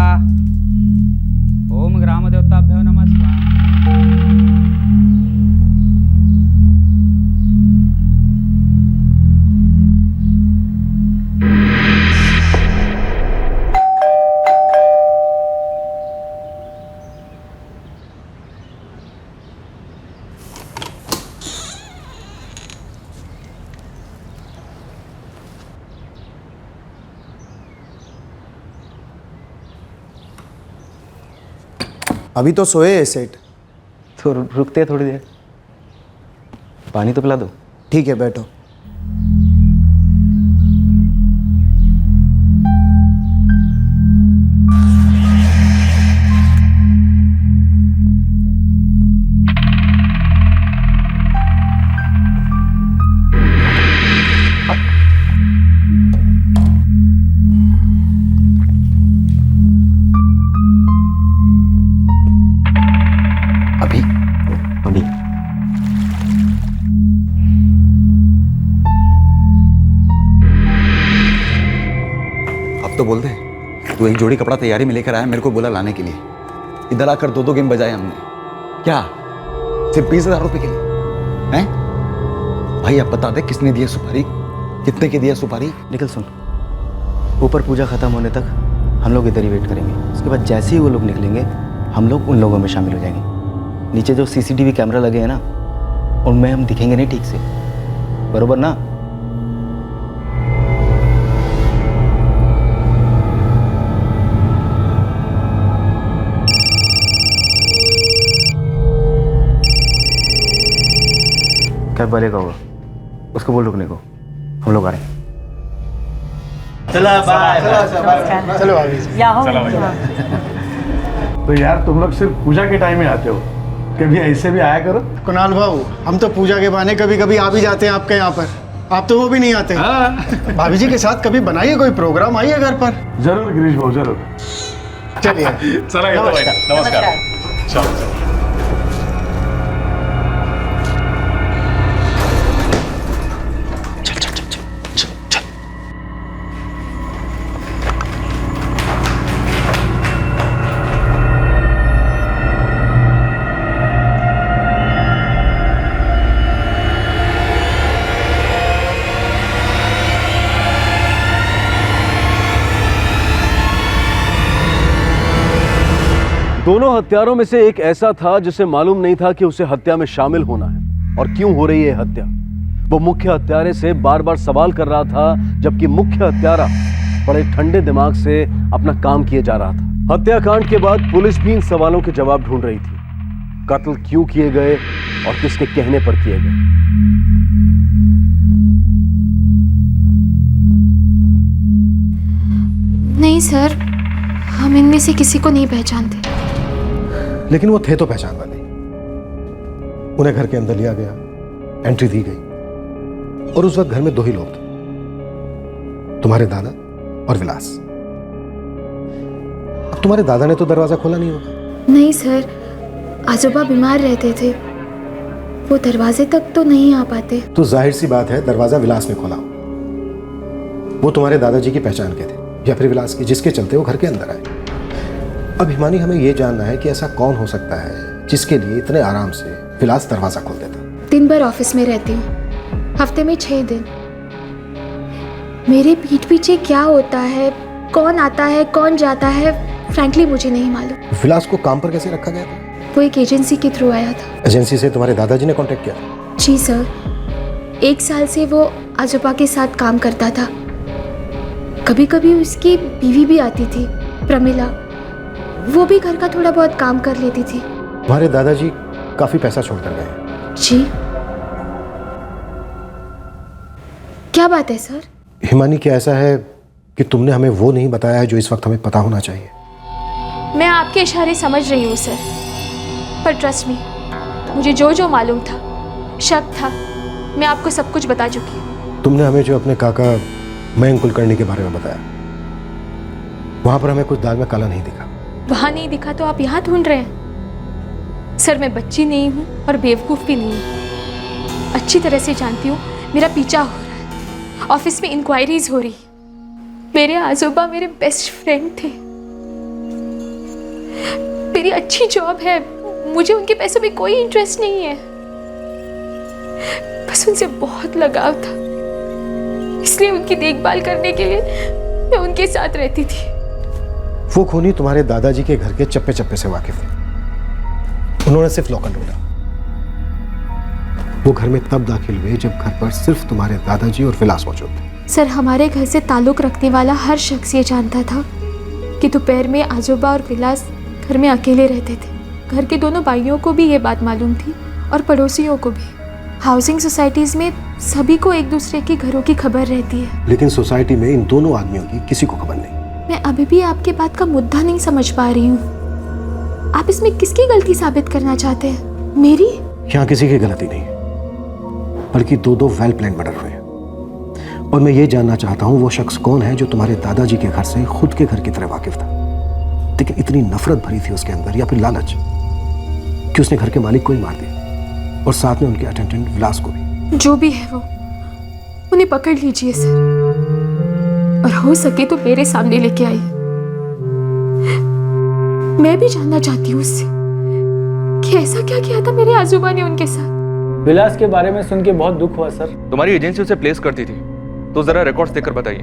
ओम ग्राम देवताभ्यो नमः स्वाहा। अभी तो सोए है सेठ। तो रुकते हैं थोड़ी देर, पानी तो पिला दो। ठीक है बैठो। तो बोल दे, तू एक जोड़ी कपड़ा तैयारी में लेकर आया, मेरे को बोला लाने के लिए। इधर आकर 2-2 गेम बजाए हमने। क्या सिर्फ 20,000 रुपए के लिए? हैं भाई, अब बता दे किसने दिया सुपारी, कितने की दिया सुपारी? निखिल सुन, ऊपर पूजा खत्म होने तक हम लोग इधर ही वेट करेंगे। उसके बाद जैसे ही वो लोग निकलेंगे हम लोग उन लोगों में शामिल हो जाएंगे। नीचे जो CCTV कैमरा लगे हैं ना, उनमें हम दिखेंगे नहीं ठीक से, बरोबर ना? क्या बोलेगा वो, उसको बोल रुकने को, हम लोग आ रहे हैं। चलो तो यार तुम लोग सिर्फ पूजा के टाइम में आते हो, कभी ऐसे भी आया करो। कुणाल भाऊ, हम तो पूजा के बहाने कभी कभी आ भी जाते हैं आपके यहाँ पर, आप तो वो भी नहीं आते। भाभी जी के साथ कभी बनाइए कोई प्रोग्राम, आइए घर पर। जरूर गिरीश भाऊ जरूर। चलिए नमस्कार। चलो। दोनों हत्यारों में से एक ऐसा था जिसे मालूम नहीं था कि उसे हत्या में शामिल होना है और क्यों हो रही है हत्या। वो मुख्य हत्यारे से बार बार सवाल कर रहा था, जबकि मुख्य हत्यारा बड़े ठंडे दिमाग से अपना काम किए जा रहा था। हत्याकांड के बाद पुलिस भी इन सवालों के जवाब ढूंढ रही थी। कत्ल क्यों किए गए और किसके कहने पर किए गए। नहीं सर, हम इनमें से किसी को नहीं पहचानते। लेकिन वो थे तो पहचान वाले। उन्हें घर के अंदर लिया गया, एंट्री दी गई और उस वक्त घर में 2 ही लोग थे, तुम्हारे दादा और विलास। अब तुम्हारे दादा ने तो दरवाजा खोला नहीं होगा। नहीं सर, आजोबा बीमार रहते थे, वो दरवाजे तक तो नहीं आ पाते। तो जाहिर सी बात है दरवाजा विलास ने खोला। वो तुम्हारे दादाजी की पहचान के थे या फिर विलास की, जिसके चलते वो घर के अंदर आए। अब हिमानी, हमें यह जानना है कि ऐसा कौन हो सकता है जिसके लिए इतने आराम से विलास दरवाजा खोल देता। दिन भर ऑफिस में रहती हूँ, हफ्ते में 6 दिन। मेरे पीठ पीछे क्या होता है, कौन आता है कौन जाता है, फ्रैंकली मुझे नहीं मालूम। विलास को काम पर कैसे रखा गया था? वो एक एजेंसी के थ्रू आया था। एजेंसी से तुम्हारे दादाजी ने कांटेक्ट किया? जी सर, 1 साल से वो आजोबा के साथ काम करता था। कभी कभी उसकी बीवी भी आती थी, प्रमिला, वो भी घर का थोड़ा बहुत काम कर लेती थी। तुम्हारे दादाजी काफी पैसा छोड़कर गए। जी, क्या बात है सर? हिमानी, क्या ऐसा है कि तुमने हमें वो नहीं बताया है जो इस वक्त हमें पता होना चाहिए। मैं आपके इशारे समझ रही हूँ सर, पर ट्रस्ट मी, मुझे जो जो मालूम था, शक था, मैं आपको सब कुछ बता चुकी हूँ। तुमने हमें जो अपने काका मयंक कुलकर्णी के बारे में बताया, वहां पर हमें कुछ दाल में काला नहीं दिखा। वहां नहीं दिखा तो आप यहाँ ढूंढ रहे हैं। सर मैं बच्ची नहीं हूँ और बेवकूफ़ भी नहीं हूँ। अच्छी तरह से जानती हूँ मेरा पीछा हो रहा है, ऑफिस में इंक्वायरीज हो रही। मेरे आजोबा मेरे बेस्ट फ्रेंड थे, मेरी अच्छी जॉब है, मुझे उनके पैसों में कोई इंटरेस्ट नहीं है, बस उनसे बहुत लगाव था, इसलिए उनकी देखभाल करने के लिए मैं उनके साथ रहती थी। वो खूनी तुम्हारे दादाजी के घर के चप्पे चप्पे से वाकिफ थे। उन्होंने सिर्फ लॉकर ढूंढा। वो घर में तब दाखिल हुए जब घर पर सिर्फ तुम्हारे दादाजी और विलास मौजूद थे। सर हमारे घर से ताल्लुक रखने वाला हर शख्स ये जानता था कि दोपहर में आजोबा और विलास घर में अकेले रहते थे। घर के दोनों भाइयों को भी ये बात मालूम थी और पड़ोसियों को भी। हाउसिंग सोसाइटीज में सभी को एक दूसरे के घरों की खबर रहती है, लेकिन सोसाइटी में इन दोनों आदमियों की किसी को खबर नहीं। मैं अभी भी आपके बात का मुद्दा नहीं समझ पा रही हूँ। आप इसमें किसकी गलती साबित करना चाहते हैं? मेरी? यहाँ किसी की गलती नहीं है, बल्कि दो वेल प्लान मर्डर हुए हैं। और मैं ये जानना चाहता हूँ वो शख्स कौन है जो तुम्हारे दादाजी के घर से खुद के घर की तरह वाकिफ था, लेकिन इतनी नफरत भरी थी उसके अंदर, या फिर लालच, कि उसने घर के मालिक को ही मार दिया और साथ में उनके अटेंडेंट विलास को भी। जो भी है वो, उन्हें पकड़ लीजिए सर, और हो सके तो मेरे सामने लेके आइए। मैं भी जानना चाहती हूँ उससे कि ऐसा क्या किया था मेरे आजोबा ने उनके साथ। विलास के बारे में सुन के बहुत दुख हुआ सर। तुम्हारी एजेंसी उसे प्लेस करती थी, तो जरा रिकॉर्ड्स देखकर बताइए,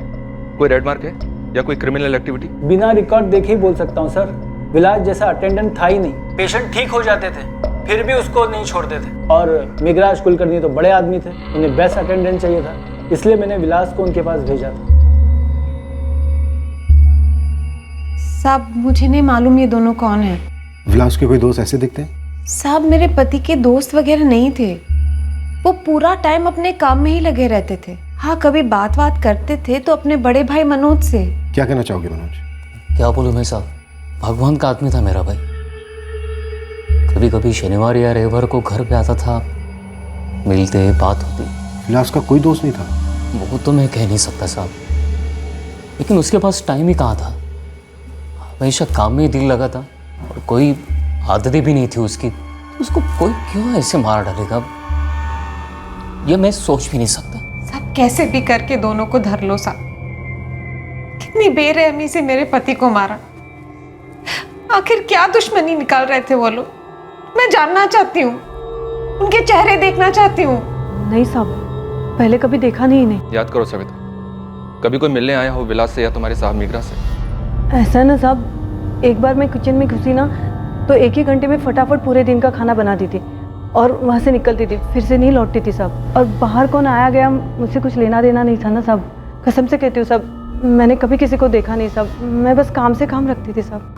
कोई रेड मार्क है या कोई क्रिमिनल एक्टिविटी? बिना रिकॉर्ड देखे ही बोल सकता हूँ सर। विलास जैसा अटेंडेंट था ही नहीं। पेशेंट ठीक हो जाते थे फिर भी उसको नहीं छोड़ते थे। और मेघराज कुलकर्णी तो बड़े आदमी थे, उन्हें बेस्ट अटेंडेंट चाहिए था, इसलिए मैंने विलास को उनके पास भेजा था। साहब मुझे नहीं मालूम ये दोनों कौन है। विलास के कोई दोस्त ऐसे दिखते हैं? साहब मेरे पति के दोस्त वगैरह नहीं थे, वो पूरा टाइम अपने काम में ही लगे रहते थे। हाँ कभी बात करते थे तो अपने बड़े भाई मनोज से। क्या कहना चाहोगे मनोज? क्या बोलूँ मैं साहब, भगवान का आदमी था मेरा भाई। कभी कभी शनिवार या रविवार को घर पे आता था, मिलते, बात होती। विलास का कोई दोस्त नहीं था? वो तो मैं कह नहीं सकता साहब, लेकिन उसके पास टाइम ही कहाँ था, हमेशा काम में ही दिल लगा था और कोई आदतें भी नहीं थी उसकी। उसको कोई क्यों ऐसे मार डालेगा, ये मैं सोच भी नहीं सकता। साहब कैसे भी करके दोनों को धर लो साहब, कितनी बेरहमी से मेरे पति को मारा। आखिर क्या दुश्मनी निकाल रहे थे वो लोग, मैं जानना चाहती हूँ, उनके चेहरे देखना चाहती हूँ। नहीं साहब, पहले कभी देखा नहीं इन्हें। याद करो सविता, कभी कोई मिलने आया हो विलास से या तुम्हारे साहब मीग्रा से? ऐसा है ना साहब, एक बार मैं किचन में घुसी ना तो एक ही घंटे में फटाफट पूरे दिन का खाना बनाती थी और वहाँ से निकलती थी, फिर से नहीं लौटती थी साहब। और बाहर कौन आया गया मुझसे कुछ लेना देना नहीं था ना साहब, कसम से कहती हूँ साहब, मैंने कभी किसी को देखा नहीं साहब, मैं बस काम से काम रखती थी साहब।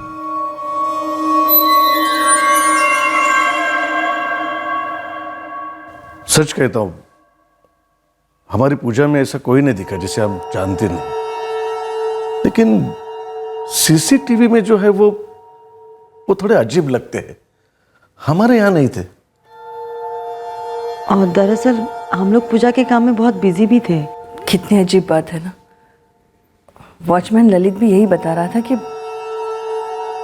सच कहता हूँ, हमारी पूजा में ऐसा कोई नहीं दिखा जिसे हम जानते नहीं, लेकिन सीसीटीवी में जो है वो थोड़े अजीब लगते हैं, हमारे यहाँ नहीं थे। और दरअसल हम लोग पूजा के काम में बहुत बिजी भी थे। कितनी अजीब बात है ना, वॉचमैन ललित भी यही बता रहा था कि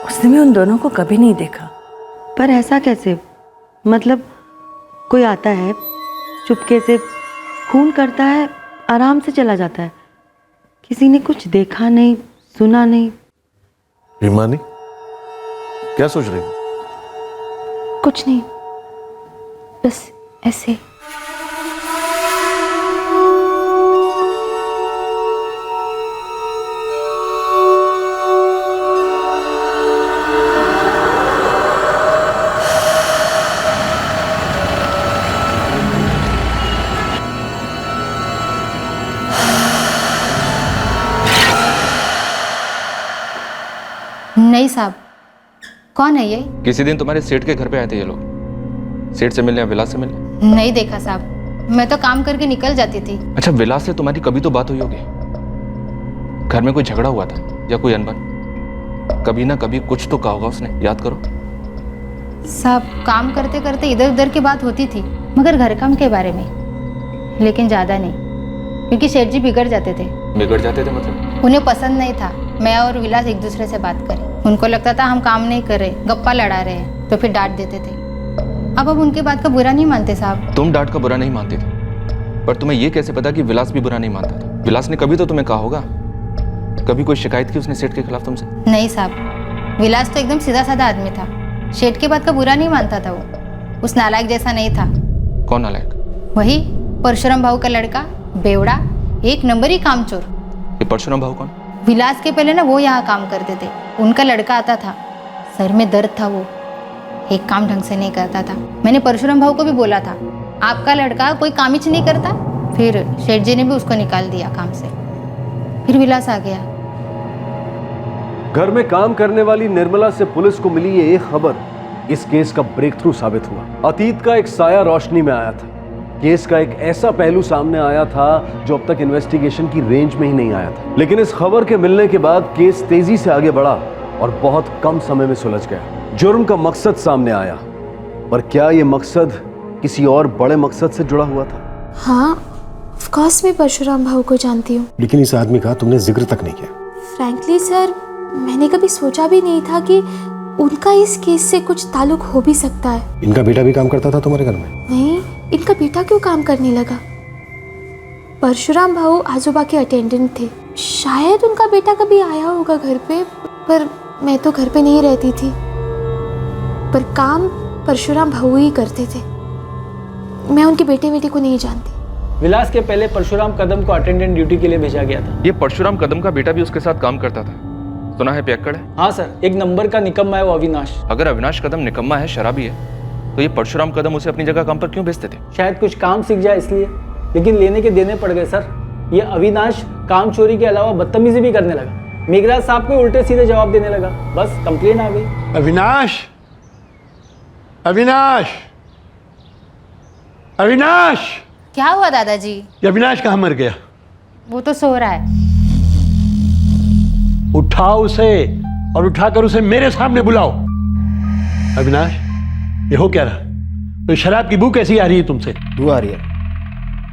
उसने भी उन दोनों को कभी नहीं देखा। पर ऐसा कैसे, मतलब कोई आता है चुपके से खून करता है, आराम से चला जाता है, किसी ने कुछ देखा नहीं सुना नहीं। हिमानी क्या सोच रही हो? कुछ नहीं, बस ऐसे। नहीं साहब, कौन है ये? किसी दिन तुम्हारे सेठ के घर पे आए थे ये लोग, सेठ से मिलने या विलास से मिलने? नहीं देखा साहब, मैं तो काम करके निकल जाती थी। अच्छा, विलास से तुम्हारी कभी तो बात हुई होगी, घर में कोई झगड़ा हुआ था या कोई अनबन? कभी ना कभी कुछ तो कहा होगा उसने, याद करो। सब काम करते करते इधर उधर की बात होती थी, मगर घर काम के बारे में, लेकिन ज़्यादा नहीं, क्योंकि सेठ जी बिगड़ जाते थे। बिगड़ जाते थे मतलब? उन्हें पसंद नहीं था मैं और विलास एक दूसरे से बात करें। उनको लगता था हम काम नहीं कर रहे, गप्पा लड़ा रहे हैं, तो फिर डांट देते थे। अब उनके बात का बुरा नहीं मानते साहब। तुम डांट का बुरा नहीं मानते थे, पर तुम्हें यह कैसे पता कि विलास भी बुरा नहीं मानता था? विलास ने कभी तो तुम्हें कहा होगा। कभी कोई शिकायत की उसने सेठ के खिलाफ तुमसे? नहीं साहब, विलास तो एकदम सीधा साधा आदमी था। सेठ के बात का बुरा नहीं मानता था वो। उस नालायक जैसा नहीं था। कौन नालायक? वही परशुराम भाऊ का लड़का, बेवड़ा, एक नंबर ही कामचोर। ये परशुराम भाऊ कौन? विलास के पहले ना वो यहाँ काम करते थे, उनका लड़का आता था, सर में दर्द था, वो एक काम ढंग से नहीं करता था। मैंने परशुराम भाऊ को भी बोला था आपका लड़का कोई काम ही नहीं करता, फिर सेठ जी ने भी उसको निकाल दिया काम से। फिर विलास आ गया। घर में काम करने वाली निर्मला से पुलिस को मिली ये एक खबर इस केस का ब्रेक थ्रू साबित हुआ। अतीत का एक साया रोशनी में आया था। केस का एक ऐसा पहलू सामने आया था जो अब तक इन्वेस्टिगेशन की रेंज में ही नहीं आया था। लेकिन इस खबर के मिलने के बाद केस तेजी से आगे बढ़ा और बहुत कम समय में सुलझ गया। जुर्म का मकसद सामने आया, पर क्या ये मकसद किसी और बड़े मकसद से जुड़ा हुआ था? हाँ, ऑफ कोर्स मैं परशुराम भाऊ को जानती हूँ। लेकिन इस आदमी का तुमने जिक्र तक नहीं किया। फ्रैंकली सर, मैंने कभी सोचा भी नहीं था कि उनका इस केस से कुछ ताल्लुक हो भी सकता है। इनका बेटा भी काम करता था तुम्हारे घर में? नहीं, इनका बेटा क्यों काम करने लगा? परशुराम भाऊ आजोबा के अटेंडेंट थे। शायद उनका बेटा कभी आया होगा घर पे, पर मैं तो घर पे नहीं रहती थी। पर काम परशुराम भाऊ ही करते थे। मैं उनके बेटे को नहीं जानती। विलास के पहले परशुराम कदम को अटेंडेंट ड्यूटी के लिए भेजा गया था। ये परशुराम कदम का बेटा भी उसके साथ काम करता था, सुना है? पियक्कड़ है। हाँ सर, एक नंबर का निकम्मा है वो अविनाश। अगर अविनाश कदम निकम्मा है, शराबी है, तो ये परशुराम कदम उसे अपनी जगह काम पर क्यों भेजते थे? शायद कुछ काम सीख जाए इसलिए, लेकिन लेने के देने पड़ गए सर। ये अविनाश काम चोरी के अलावा बदतमीजी भी करने लगा। मेघराज साहब को उल्टे सीधे जवाब देने लगा, बस कंप्लेन आ गई। अविनाश, अविनाश, अविनाश! क्या हुआ दादाजी? ये अविनाश कहाँ मर गया? वो तो सो रहा है। उठाओ उसे और उठाकर उसे मेरे सामने बुलाओ। अविनाश, ये हो क्या रहा? तो शराब की बू कैसी आ रही है तुमसे? बू आ रही है?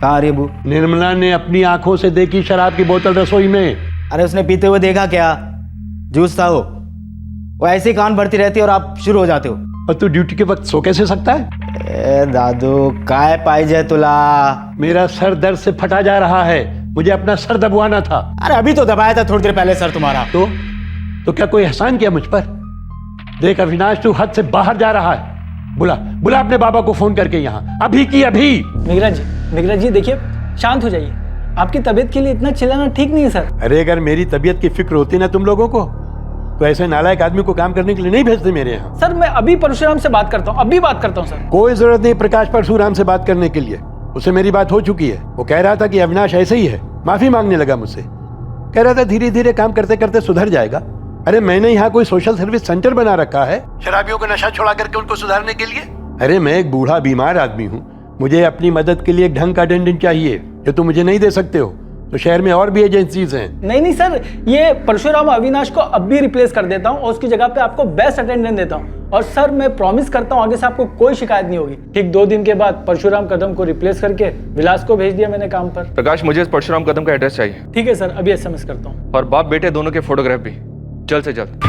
कहाँ आ रही है बू? निर्मला ने अपनी आंखों से देखी शराब की बोतल रसोई में। अरे उसने पीते हुए देखा क्या? जूस था वो ऐसे ही कान भरती रहती है और आप शुरू हो जाते हो। और तू ड्यूटी के वक्त सो कैसे सकता है? दादू, काय पाइजे तुला? मेरा सर दर्द से फटा जा रहा है, मुझे अपना सर दबवाना था। अरे अभी तो दबाया था थोड़ी देर पहले सर तुम्हारा। तो क्या कोई एहसान किया मुझ पर? देख अविनाश, तू हद से बाहर जा रहा है। बुला बुला अपने बाबा को फोन करके यहाँ, अभी की अभी। मेघराज जी देखिए, शांत हो जाइए। आपकी तबीयत के लिए इतना चिल्लाना ठीक नहीं है सर। अरे अगर मेरी तबीयत की फिक्र होती ना तुम लोगों को, तो ऐसे नालायक आदमी को काम करने के लिए नहीं भेजते मेरे यहाँ। सर मैं अभी परशुराम से बात करता हूँ, अभी बात करता हूँ सर। कोई जरूरत नहीं प्रकाश परशुराम से बात करने के लिए, उससे मेरी बात हो चुकी है। वो कह रहा था कि अविनाश ऐसे ही है, माफी मांगने लगा मुझसे। कह रहा था धीरे धीरे काम करते करते सुधर जाएगा। अरे मैंने यहाँ कोई सोशल सर्विस सेंटर बना रखा है शराबियों को नशा छुड़ा करके उनको सुधारने के लिए। अरे मैं एक बूढ़ा बीमार आदमी हूँ, मुझे अपनी मदद के लिए एक ढंग का अटेंडेंट चाहिए, जो तुम मुझे नहीं दे सकते हो। तो शहर में और भी एजेंसीज हैं। नहीं सर, ये परशुराम अविनाश को अब भी रिप्लेस कर देता हूँ और उसकी जगह पे आपको बेस्ट अटेंडेंट देता हूँ। और सर मैं प्रॉमिस करता हूँ आगे से आपको कोई शिकायत नहीं होगी। ठीक 2 दिन के बाद परशुराम कदम को रिप्लेस करके विलास को भेज दिया मैंने काम पर। प्रकाश, मुझे इस परशुराम कदम का एड्रेस चाहिए। ठीक है सर, अभी SMS करता हूँ। और बाप बेटे दोनों के फोटोग्राफ भी, जल्द से जल्द।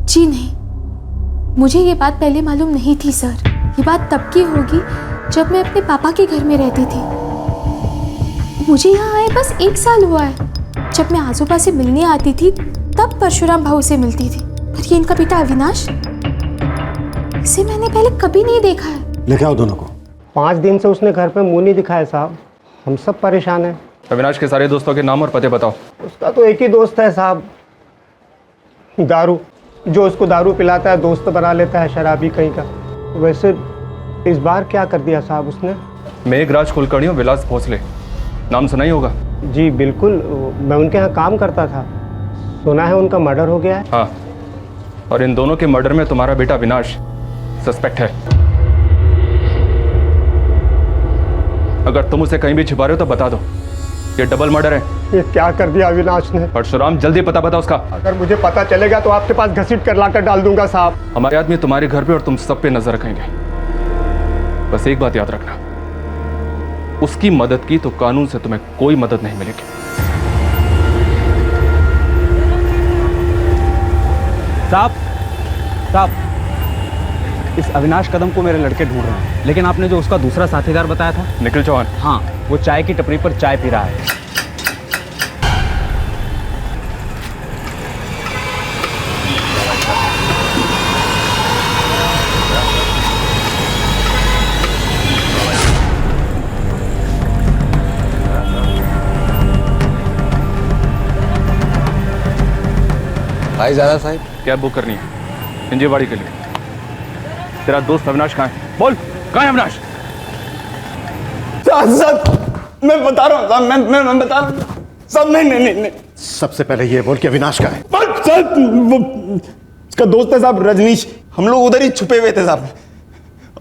जी नहीं, मुझे ये बात पहले मालूम नहीं थी सर। ये बात तब की होगी जब मैं अपने पापा के घर में रहती थी। मुझे यहाँ आए बस 1 साल हुआ है। जब मैं आजोबा से मिलने आती थी तब परशुराम भाऊ से मिलती थी। पर ये इनका बेटा अविनाश, इसे मैंने पहले कभी नहीं देखा है। लेके आओ दोनों को। 5 दिन से उसने घर पे मुंह नहीं दिखाया साहब, हम सब परेशान हैं। अविनाश के सारे दोस्तों के नाम और पते बताओ। उसका तो एक ही दोस्त है साहब, दारू। जो उसको दारू पिलाता है दोस्त बना लेता है, शराबी कहीं का। वैसे इस बार क्या कर दिया साहब उसने? मेघराज कुलकर्णी और विलास भोसले, नाम सुना ही होगा। जी बिल्कुल, मैं उनके यहाँ काम करता था। सुना है उनका मर्डर हो गया है। हाँ, और इन दोनों के मर्डर में तुम्हारा बेटा अविनाश सस्पेक्ट है। अगर तुम उसे कहीं भी छिपा रहे हो तो बता दो, ये डबल मर्डर है। ये क्या कर दिया अविनाश ने? परशुराम जल्दी पता बता उसका। अगर मुझे पता चलेगा तो आपके पास घसीट कर लाकर डाल दूंगा साहब। हमारे आदमी तुम्हारे घर पे और तुम सब पे नजर रखेंगे। बस एक बात याद रखना, उसकी मदद की तो कानून से तुम्हें कोई मदद नहीं मिलेगी। साहब, इस अविनाश कदम को मेरे लड़के ढूंढ रहे हैं, लेकिन आपने जो उसका दूसरा साथीदार बताया था, निखिल चौहान, हाँ, वो चाय की टपरी पर चाय पी रहा है। भाई ज़्यादा साहब, कैब बुक करनी है इंजीवाड़ी के लिए। तेरा दोस्त अविनाश कहाँ है? बोल, कहाँ है अविनाश? साहब मैं बता रहा हूँ साहब, मैं बता रहा हूँ साहब। नहीं। सबसे पहले ये बोल कि अविनाश का है। साहब वो उसका दोस्त है साहब, रजनीश। हम लोग उधर ही छुपे हुए थे साहब,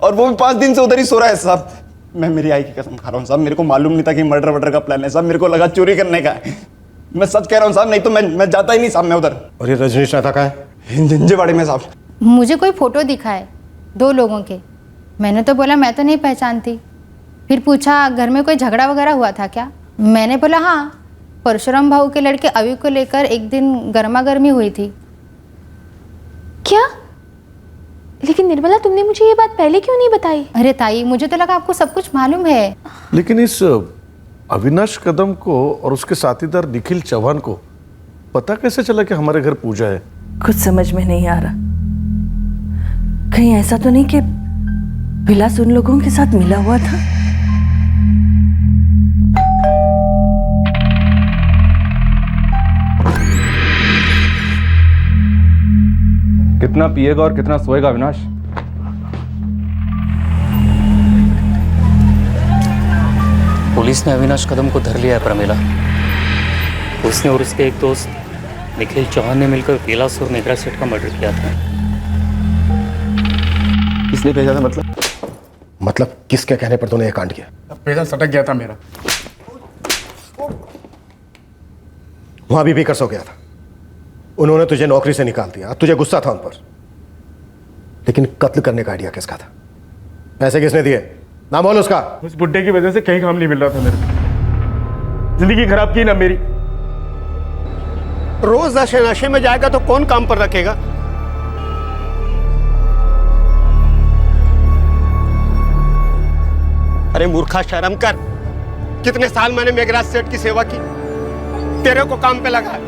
और वो भी 5 दिन से उधर ही सो रहा है साहब। मैं मेरी आई की कसम खा रहा हूँ साहब, मेरे को मालूम नहीं था कि मर्डर वर्डर का प्लान है साहब। मेरे को लगा चोरी करने का है। मैं सच कह रहा हूँ साहब, नहीं तो मैं जाता ही नहीं साहब मैं उधर। और ये रजनीश रहता कहाँ है? इंजीवाड़ी में साहब। मुझे कोई फोटो दिखा है 2 लोगों के। मैंने तो बोला मैं तो नहीं पहचानती। फिर पूछा घर में कोई झगड़ा वगैरह हुआ था क्या? मैंने बोला हाँ, परशुराम भाऊ के लड़के अवी को लेकर एक दिन गर्मा गर्मी हुई थी। क्या? लेकिन निर्मला, तुमने मुझे ये बात पहले क्यों नहीं बताई? अरे ताई, मुझे तो लगा आपको सब कुछ मालूम है। लेकिन इस अविनाश कदम को और उसके साथीदार निखिल चौहान को पता कैसे चला कि हमारे घर पूजा है? कुछ समझ में नहीं आ रहा। कहीं ऐसा तो नहीं कि विलास उन लोगों के साथ मिला हुआ था? कितना पिएगा और कितना सोएगा अविनाश? पुलिस ने अविनाश कदम को धर लिया है प्रमिला। उसने और उसके एक दोस्त निखिल चौहान ने मिलकर विलास और मेघराज सेठ का मर्डर किया था। किसने भेजा था? मतलब किसके कहने पर तूने ये कांड किया? पैसा सटक गया था मेरा। वहां भी कर सो गया था। उन्होंने तुझे नौकरी से निकाल दिया, तुझे गुस्सा था उन पर। लेकिन कत्ल करने का आइडिया किसका था? पैसे किसने दिए? नाम बोल उसका। उस बुड्ढे की वजह से कहीं काम नहीं मिल रहा था मेरे को। जिंदगी खराब की ना मेरी। रोज नशे में जाएगा तो कौन काम पर रखेगा? अरे मूर्खा, शर्म कर। कितने साल मैंने मेघराज सेठ की सेवा की, तेरे को काम पे लगा।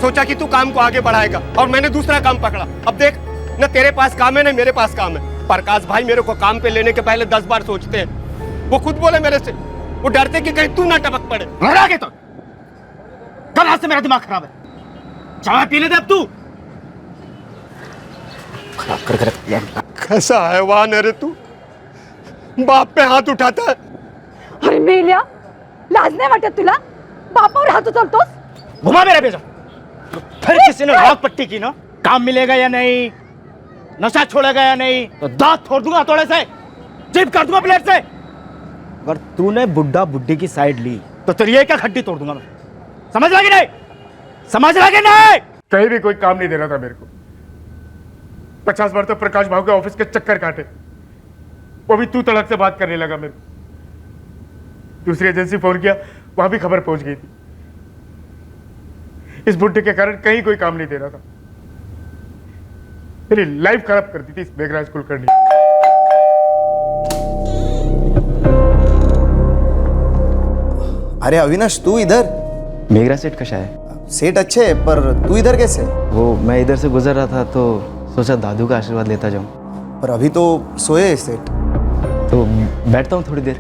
सोचा कि तू काम को आगे बढ़ाएगा और मैंने दूसरा काम पकड़ा। अब देख, न तेरे पास काम है न मेरे पास काम है। प्रकाश भाई मेरे को काम पे लेने के पहले 10 बार सोचते हैं। वो खुद बोले मेरे से, वो डरते कि कहीं तू ना टपक पड़े। आगे तो कल रात से मेरा दिमाग खराब है। चाय पीने दे अब तू। खराब कर रख दिया। कैसा हैवान है रे तू, बाप पे हाथ उठाता है। अरे मेल्या, लाज नाही वाटत तुला? बापावर हात उचलतोस? घुमा मेरा बेजा। फिर किसी ने लाख पट्टी की ना, काम मिलेगा या नहीं, नशा छोड़ेगा या नहीं, तो दांत फोड़ दूंगा थोड़े से, जिप कर दूंगा प्लेट से। अगर तूने बुड्ढा बुड्ढी की साइड ली तो तेरी एक हड्डी तोड़ दूंगा मैं। समझ लगी नहीं? समझ लगी नहीं? कहीं भी कोई काम नहीं दे रहा था मेरे को। 50 बार तो प्रकाश भाव के ऑफिस के चक्कर काटे, वो भी तू तड़क से बात करने लगा मेरे को। दूसरी एजेंसी फोन किया, वहां भी खबर पहुंच गई थी। इस बुड्ढे के कारण कहीं कोई काम नहीं दे रहा था। मेरी लाइफ खराब कर दी थी इस मेघराज कुलकर्णी। अरे अविनाश, तू इधर? मेघराज सेठ कशा है? सेठ अच्छे है, पर तू इधर कैसे? वो मैं इधर से गुजर रहा था तो सोचा दादू का आशीर्वाद लेता जाऊं। पर अभी तो सोए सेठ। तो बैठता हूँ थोड़ी देर।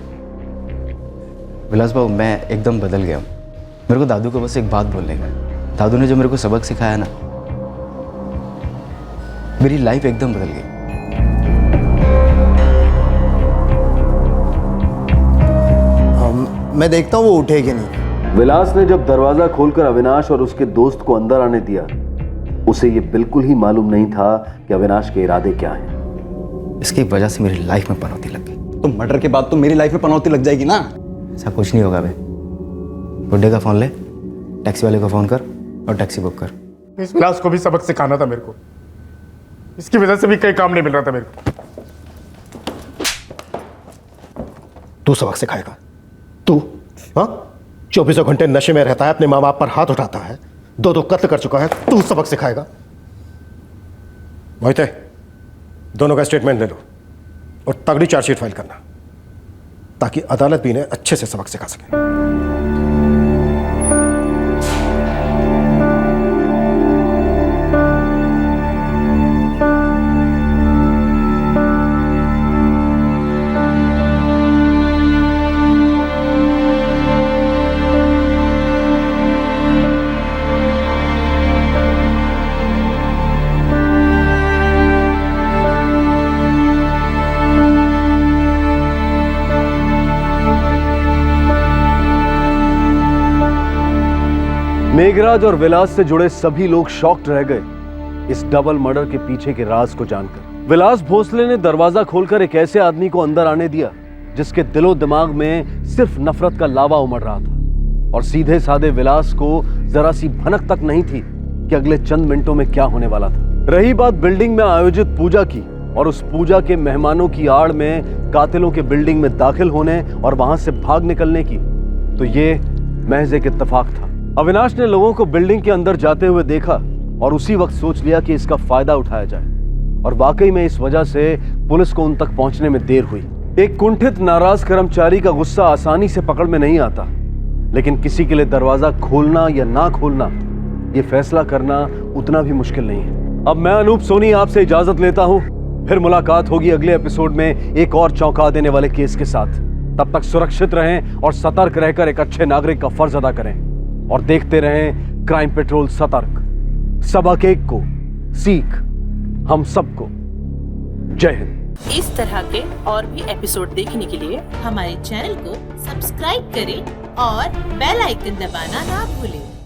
विलास बाबू, मैं एकदम बदल गया हूँ। मेरे को दादू को बस एक बात बोलने का। दादू ने जो मेरे को सबक सिखाया ना, मेरी लाइफ एकदम बदल गई। मैं देखता हूँ वो उठे कि नहीं। विलास ने जब दरवाजा खोलकर अविनाश और उसके दोस्त को अंदर आने दिया, उसे ये बिल्कुल ही मालूम नहीं था कि अविनाश के इरादे क्या हैं। इसकी वजह से मेरी लाइफ में पनौती लग गई। तो मर्डर के बाद तो मेरी लाइफ में पनौती लग जाएगी ना। ऐसा कुछ नहीं होगा बे। बुड्ढे का फ़ोन ले, टैक्सी वाले को फ़ोन कर और टैक्सी बुक कर। इस विलास को भी सबक सिखाना था मेरे को। इसकी वजह से भी कई काम नहीं मिल रहा था मेरे को। तू सबक सिखाएगा? तू? हाँ, 24 घंटे नशे में रहता है, अपने माँ बाप पर हाथ उठाता है, 2 कत्ल कर चुका है, तू सबक सिखाएगा? मोहिते, दोनों का स्टेटमेंट ले लो और तगड़ी चार्जशीट फाइल करना, ताकि अदालत भी इन्हें अच्छे से सबक सिखा सके। मेघराज और विलास से जुड़े सभी लोग शॉक्ड रह गए इस डबल मर्डर के पीछे के राज को जानकर। विलास भोसले ने दरवाजा खोलकर एक ऐसे आदमी को अंदर आने दिया जिसके दिलो दिमाग में सिर्फ नफरत का लावा उमड़ रहा था, और सीधे साधे विलास को जरा सी भनक तक नहीं थी कि अगले चंद मिनटों में क्या होने वाला था। रही बात बिल्डिंग में आयोजित पूजा की और उस पूजा के मेहमानों की आड़ में कातिलों के बिल्डिंग में दाखिल होने और वहां से भाग निकलने की, तो ये महज एक इत्तेफाक था। अविनाश ने लोगों को बिल्डिंग के अंदर जाते हुए देखा और उसी वक्त सोच लिया कि इसका फायदा उठाया जाए, और वाकई में इस वजह से पुलिस को उन तक पहुंचने में देर हुई। एक कुंठित नाराज कर्मचारी का गुस्सा आसानी से पकड़ में नहीं आता, लेकिन किसी के लिए दरवाजा खोलना या ना खोलना, ये फैसला करना उतना भी मुश्किल नहीं है। अब मैं अनूप सोनी आपसे इजाजत लेता हूं, फिर मुलाकात होगी अगले एपिसोड में एक और चौंका देने वाले केस के साथ। तब तक सुरक्षित रहें और सतर्क रहकर एक अच्छे नागरिक का फर्ज अदा करें, और देखते रहें क्राइम पेट्रोल सतर्क। सबक एक को सीख हम सबको। जय हिंद। इस तरह के और भी एपिसोड देखने के लिए हमारे चैनल को सब्सक्राइब करें और बेल आइकन दबाना ना भूलें।